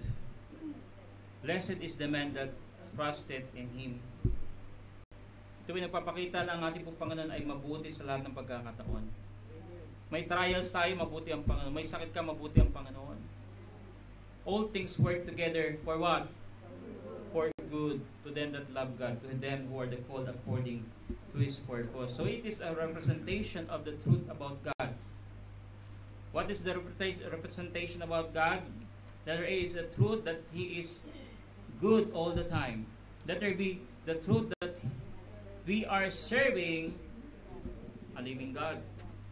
Blessed is the man that trusted in Him. Ito ay nagpapakita na ang ating pong Panginoon ay mabuti sa lahat ng pagkakataon. May trials tayo, mabuti ang Panginoon. May sakit ka, mabuti ang Panginoon. All things work together for what? For good to them that love God, to them who are the called according to His purpose. So it is a representation of the truth about God. What is the representation about God? There is a truth that He is good all the time. That there be the truth that we are serving a living God.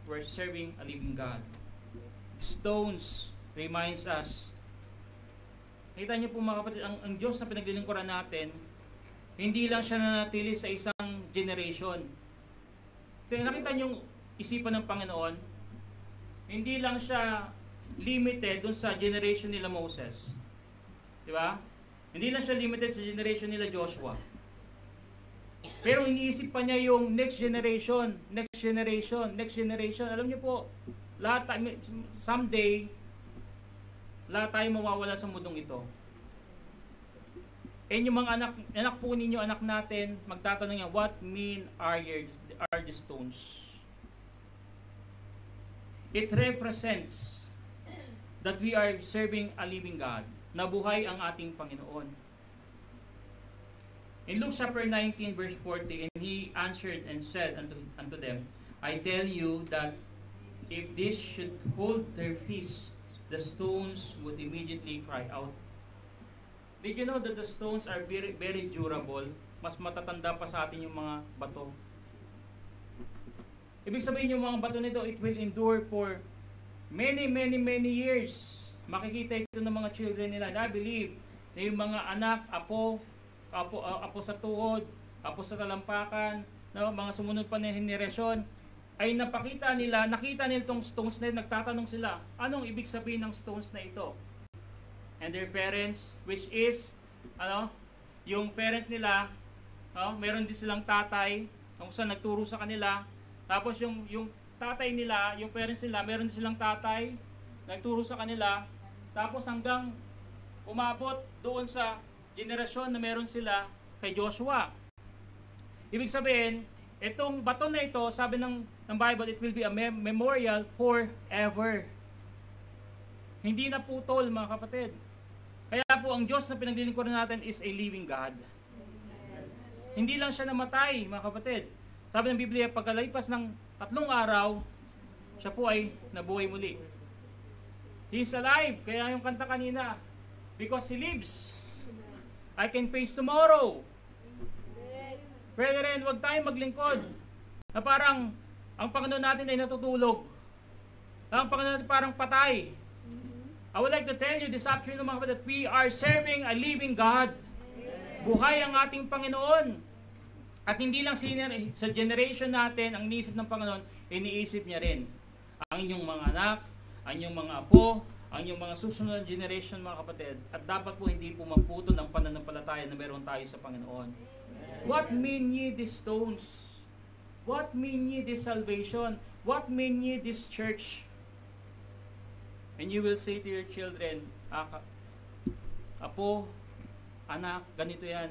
We're serving a living God. Stones reminds us. Kita niyo po mga kapatid, ang Diyos na pinaglilingkuran natin, hindi lang siya nanatili sa isang generation. Nakita niyo yung isipan ng Panginoon, hindi lang siya limited dun sa generation nila Moses. Di ba? Hindi lang siya limited sa generation nila Joshua. Pero iniisip pa niya yung next generation, next generation, next generation. Alam niyo po, someday, lahat tayo mawawala sa mundong ito. And yung mga anak po ninyo, anak natin, magtatanong niya, what mean are the stones? It represents that we are serving a living God. Nabuhay ang ating Panginoon. In Luke chapter 19 verse 40, and He answered and said unto them, I tell you that if this should hold their peace, the stones would immediately cry out. Did you know that the stones are very, very durable? Mas matatanda pa sa atin yung mga bato. Ibig sabihin yung mga bato nito, it will endure for many years. Makikita ito ng mga children nila. I believe na yung mga anak, apo sa tuhod, apo sa talampakan, mga sumunod pa na henerasyon, ay nakita nila itong stones na ito, nagtatanong sila, anong ibig sabihin ng stones na ito? And their parents, which is, yung parents nila, meron din silang tatay, kung saan nagturo sa kanila. Tapos yung tatay nila, yung parents nila, meron din silang tatay, nagturo sa kanila. Tapos hanggang umabot doon sa generasyon na meron sila kay Joshua. Ibig sabihin, itong bato na ito, sabi ng Bible, it will be a memorial forever. Hindi na putol, mga kapatid. Kaya po, ang Diyos na pinaglilingkuran natin is a living God. Hindi lang siya namatay, mga kapatid. Sabi ng Biblia, pagkalipas ng 3 araw, siya po ay nabuhay muli. He is alive. Kaya yung kanta kanina, because He lives, I can face tomorrow. Brethren, huwag tayong maglingkod na parang ang Panginoon natin ay natutulog. Ang Panginoon natin parang patay. I would like to tell you this afternoon, mga kapatid, that we are serving a living God. Buhay ang ating Panginoon. At hindi lang sa generation natin, ang iniisip ng Panginoon, iniisip niya rin ang inyong mga anak, ang inyong mga apo, ang inyong mga susunod generation, mga kapatid. At dapat po hindi po maputol ang pananampalataya na meron tayo sa Panginoon. What mean ye these stones? What mean ye this salvation? What mean ye this church? And you will say to your children, apo, anak, ganito yan.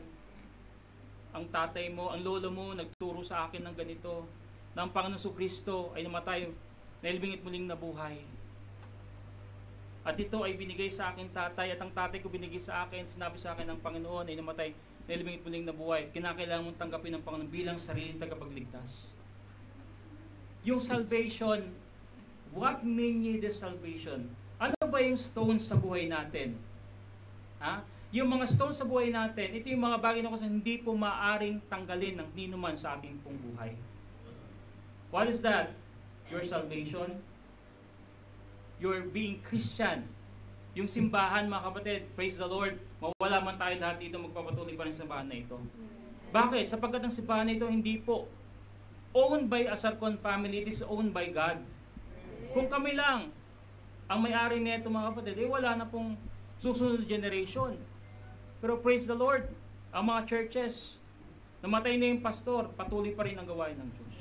Ang tatay mo, ang lolo mo, nagturo sa akin ng ganito. Na ang Panginoon Kristo ay namatay, nailbingit muling nabuhay. At ito ay binigay sa akin tatay, at ang tatay ko binigay sa akin, sinabi sa akin ng Panginoon ay namatay, nailbingit muling nabuhay. Kinakailangan mong tanggapin ng Panginoon bilang sariling tagapagligtas. Yung salvation, what mean ye this salvation? Ano ba yung stones sa buhay natin? Yung mga stones sa buhay natin, ito yung mga bagay na kasi hindi po maaaring tanggalin ng ninuman sa ating pong buhay. What is that? Your salvation, your being Christian, yung simbahan, mga kapatid, praise the Lord, mawala man tayo lahat dito, magpapatuloy pa rin sa simbahan na ito. Bakit? Sapagkat ang simbahan na ito hindi po owned by a Sarcon family, it is owned by God. Kung kami lang, ang may-ari nito mga kapatid, wala na pong susunod generation. Pero praise the Lord, ang mga churches, namatay na yung pastor, patuloy pa rin ang gawain ng Diyos.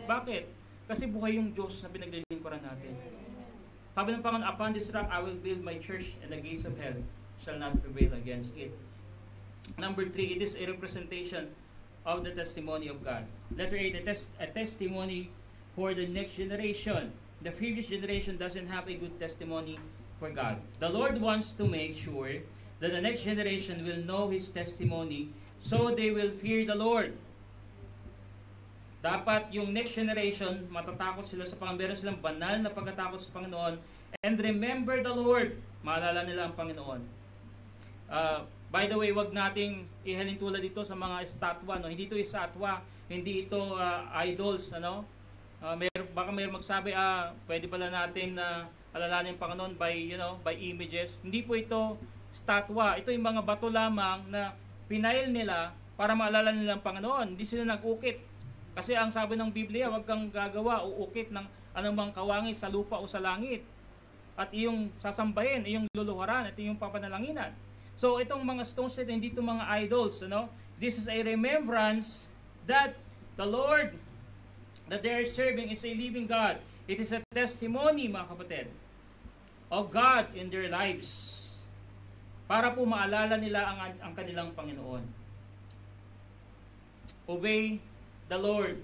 Bakit? Kasi buhay yung Diyos na pinaglilingkuran natin. Sabi ng Panginoon, upon this rock I will build my church and the gates of hell shall not prevail against it. Number 3, it is a representation of the testimony of God. Letter A, a testimony for the next generation. The previous generation doesn't have a good testimony for God. The Lord wants to make sure that the next generation will know His testimony so they will fear the Lord. Dapat yung next generation, matatakot sila sa Panginoon. Meron silang banal na pagkatakot sa Panginoon. And remember the Lord. Maalala nila ang Panginoon. By the way, wag nating ihalin tulad dito sa mga estatwa. No? Hindi ito estatwa. Hindi ito idols. Ano? Baka may magsabi, pwede pala natin alalahanin yung Panginoon by images. Hindi po ito estatwa. Ito yung mga bato lamang na pinail nila para maalala nila ang Panginoon. Hindi sila nag-ukit. Kasi ang sabi ng Biblia, huwag kang gagawa o ukit ng anumang kawangis sa lupa o sa langit. At iyong sasambahin, iyong luluharan, at iyong papanalanginan. So itong mga stones nito, hindi ito mga idols. Ano? This is a remembrance that the Lord that they are serving is a living God. It is a testimony, mga kapatid, of God in their lives. Para po maalala nila ang kanilang Panginoon. Obey the Lord.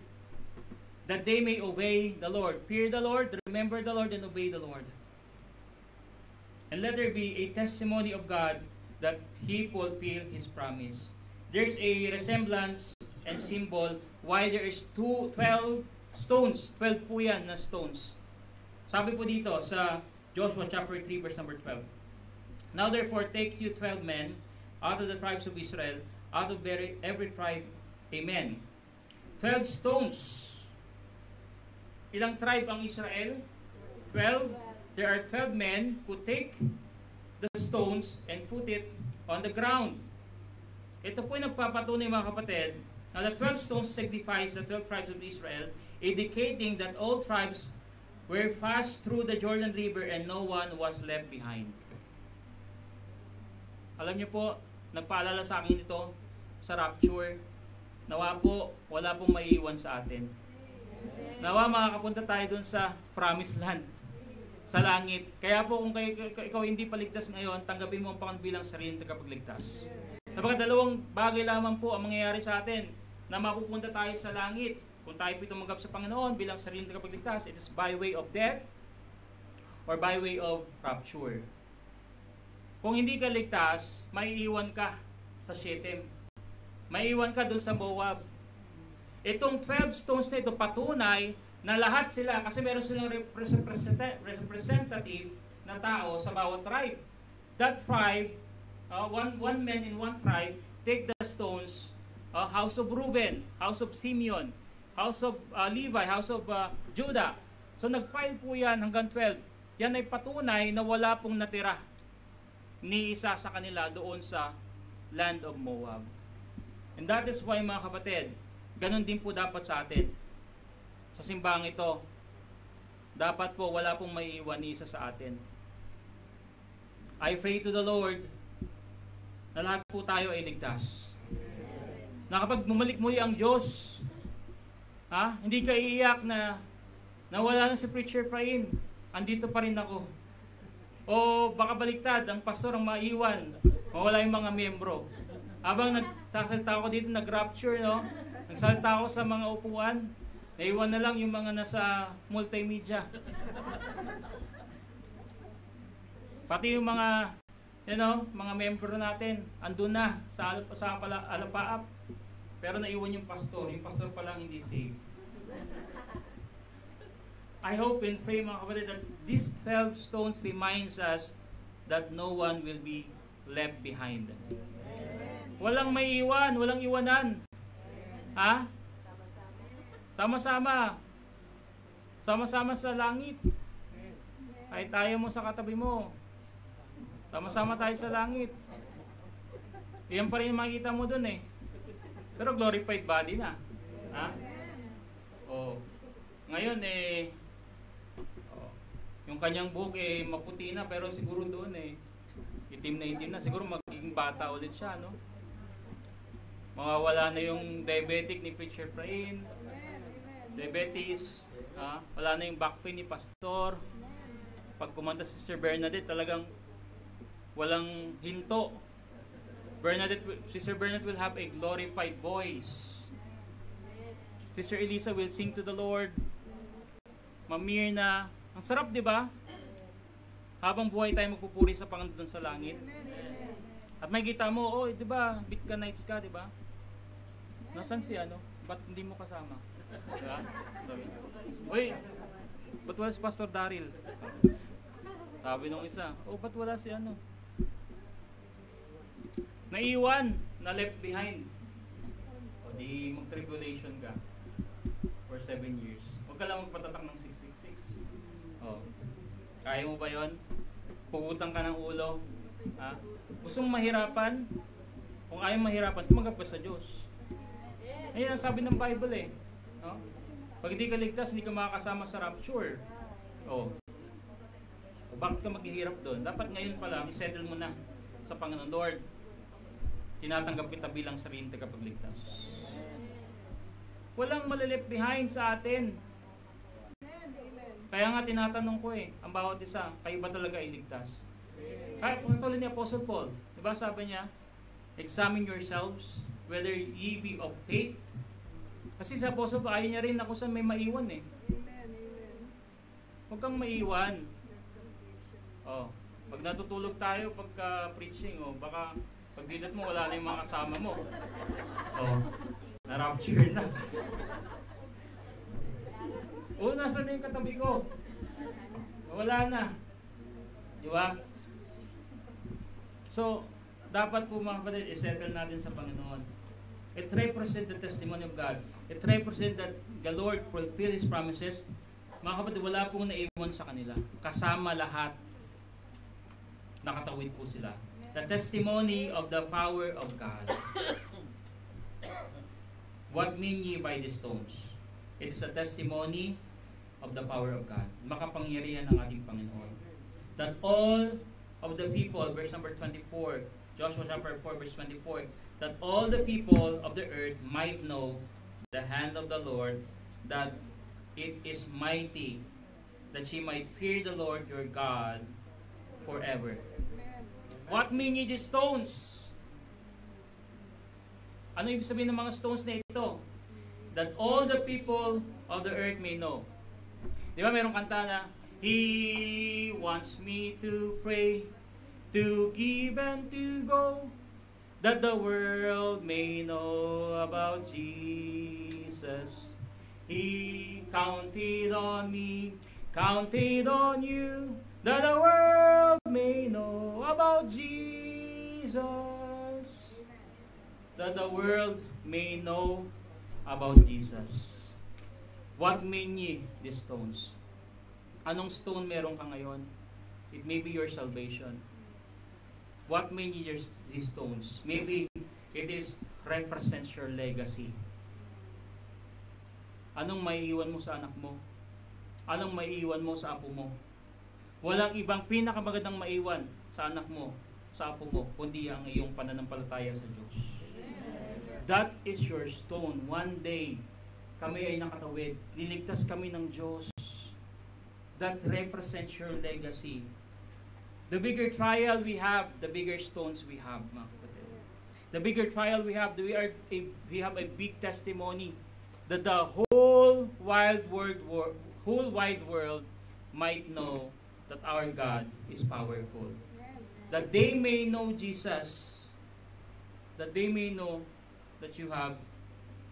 That they may obey the Lord. Fear the Lord, remember the Lord, and obey the Lord. And let there be a testimony of God that He fulfilled His promise. There's a resemblance and symbol why there is 12 stones. 12 po yan na stones. Sabi po dito sa Joshua chapter 3 verse number 12. Now therefore take you 12 men out of the tribes of Israel, out of every tribe, amen. 12 stones. Ilang tribe ang Israel? 12. There are 12 men who take the stones and put it on the ground. Ito po yung nagpapatunay, mga kapatid. Now the 12 stones signifies the 12 tribes of Israel, indicating that all tribes were passed through the Jordan River and no one was left behind. Alam niyo po, nagpaalala sa akin ito sa rapture. Nawa po, wala pong maiiwan sa atin. Nawa makakapunta tayo dun sa promised land, sa langit. Kaya po kung ikaw hindi paligtas ngayon, tanggapin mo ang Panginoon bilang sariling tagapagligtas. Dalawang bagay lamang po ang mangyayari sa atin na mapupunta tayo sa langit. Kung tayo po tumanggap sa Panginoon bilang sariling tagapagligtas, it is by way of death or by way of rapture. Kung hindi ka ligtas, maiiwan ka sa Shittim. Maiiwan ka dun sa Moab. Itong 12 stones na ito patunay na lahat sila, kasi meron silang representative na tao sa bawat tribe. That tribe, one man in one tribe, take the stones, house of Reuben, house of Simeon, house of Levi, house of Judah. So nagpile po yan hanggang 12. Yan ay patunay na wala pong natira ni isa sa kanila doon sa land of Moab. And that is why, mga kapatid, ganun din po dapat sa atin. Sa simbang ito, dapat po wala pong maiiwan ni isa sa atin. I pray to the Lord na lahat po tayo ay ligtas. Na kapag bumalik muli ang Diyos, hindi ka iiyak na nawala na si Preacher Prain, andito pa rin ako. O baka baliktad, ang pastor ang maiwan, mawala yung mga miyembro. Habang nagsasalita ako dito, nag-rapture, no? Nagsalita ako sa mga upuan, naiwan na lang yung mga nasa multimedia. Pati yung mga, mga membro natin, andun na sa alapaap. Pero naiwan yung pastor pa lang hindi saved. I hope and pray, mga kapatid, that these 12 stones reminds us that no one will be left behind. Walang may iwan, walang iwanan. Sama-sama. Sama-sama sa langit. Ay tayo mo sa katabi mo. Sama-sama tayo sa langit. Iyan pa rin makikita mo dun eh. Pero glorified body na. Ngayon Yung kanyang buhok maputi na, pero siguro doon itim na. Siguro magiging bata ulit siya, no? Mawawala na yung diabetic ni Preacher Prain, diabetes, wala na yung back pain ni Pastor. Pag kumanta si Sir Bernadette, talagang walang hinto. Sister Bernadette will have a glorified voice. Sister Elisa will sing to the Lord. Mamirna, ang sarap, di ba? Habang buhay tayo magpupuri sa Panginoon sa langit. At may kita mo, di ba, Bitka Nights ka, di ba? Nasaan si ba't hindi mo kasama? Diba? Sabi, uy, ba't wala si Pastor Daryl? Sabi nung isa, ba't wala si naiwan, na left behind. O di mag-tribulation ka for 7 years. Huwag ka lang magpatatak ng 666. Kaya mo ba yun? Pugutang ka ng ulo. Gusto mong mahirapan? Kung ayaw mahirapan, tumanggap ka sa Diyos. Ayun ang sabi ng Bible Pag hindi ka ligtas, hindi ka makakasama sa rapture. Bakit ka maghihirap doon? Dapat ngayon pa lang, isettle mo na sa Panginoon. Lord, tinatanggap kita bilang sariling tagapagligtas. Walang malileft behind sa atin. Kaya nga tinatanong ko ang bawat isa, kayo ba talaga iligtas? Kaya kung tulad ni Apostle Paul, diba sabi niya, examine yourselves whether ye be of faith. Kasi sa Apostle Paul, ayaw niya rin ako sa may maiwan Huwag kang maiwan. Pag natutulog tayo pagka preaching, baka pag dilat mo, wala na yung mga kasama mo. Na-rapture na. Nasaan na yung katabi ko? Wala na. Di ba? So, dapat po mga kapatid, isettle natin sa Panginoon. It represents the testimony of God. It represents that the Lord fulfill His promises. Mga kapatid, wala pong naiwan sa kanila. Kasama lahat. Nakatawid po sila. The testimony of the power of God. What mean ye by the stones? It is a testimony of the power of God. Makapangyarihan ng ating Panginoon. That all of the people, verse number 24, Joshua chapter 4, verse 24, that all the people of the earth might know the hand of the Lord, that it is mighty, that ye might fear the Lord your God forever. What mean ye the stones? Ano ibig sabihin ng mga stones na ito? That all the people of the earth may know. Di ba mayroong kanta na, He wants me to pray, to give and to go, that the world may know about Jesus. He counted on me, counted on you, that the world may know about Jesus. That the world may know about Jesus. What mean ye these stones? Anong stone meron ka ngayon? It may be your salvation. What mean ye these stones? Maybe it is represents your legacy. Anong maiiwan mo sa anak mo? Anong maiiwan mo sa apo mo? Walang ibang pinakamagandang maiwan sa anak mo, sa apo mo, kundi ang iyong pananampalataya sa Diyos. That is your stone. One day, kami ay nakatawid. Liligtas kami ng Diyos. That represents your legacy. The bigger trial we have, the bigger stones we have, mga kapatid. The bigger trial we have, we have a big testimony that the whole wide world might know that our God is powerful. That they may know Jesus. That they may know that you have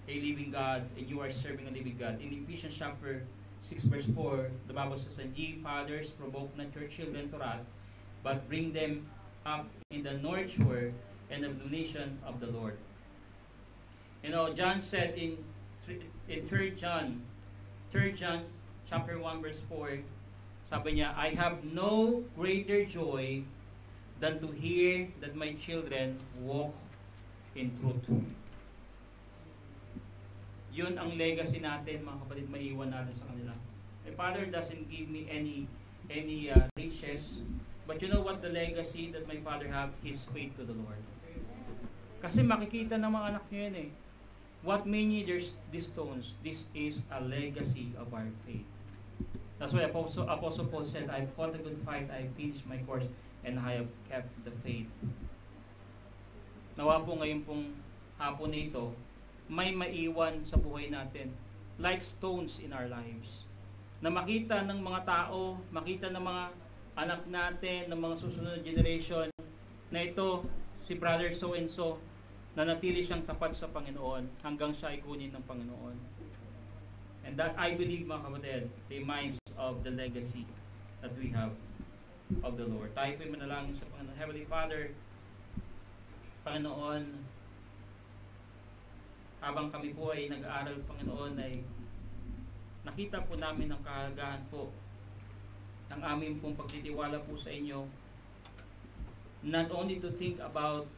a living God and you are serving a living God. In Ephesians chapter 6 verse 4, the Bible says, and ye fathers, provoke not your children to wrath, but bring them up in the nurture and admonition of the Lord. You know, John said in 3 John chapter 1 verse 4, sabi niya, I have no greater joy than to hear that my children walk in truth. Yun ang legacy natin, mga kapatid, maiiwan natin sa kanila. My Father doesn't give me any any riches. But you know what the legacy that my father have? His faith to the Lord. Kasi makikita ng mga anak niya yun eh. What many there's these stones, this is a legacy of our faith. That's why Apostle Paul said, I've fought a good fight, I've finished my course, and I have kept the faith. Nawa po ngayon pong hapon na ito, may maiwan sa buhay natin, like stones in our lives. Na makita ng mga tao, makita ng mga anak natin, ng mga susunod generation, na ito, si brother so and so, na natili siyang tapat sa Panginoon hanggang siya ay kunin ng Panginoon. And that, I believe mga kapatid, reminds of the legacy that we have of the Lord. Tayo po'y manalangin sa Panginoon. Heavenly Father, Panginoon, habang kami po ay nag-aaral, Panginoon, ay nakita po namin ang kahalagahan po ng aming pong pagtitiwala po sa inyo, not only to think about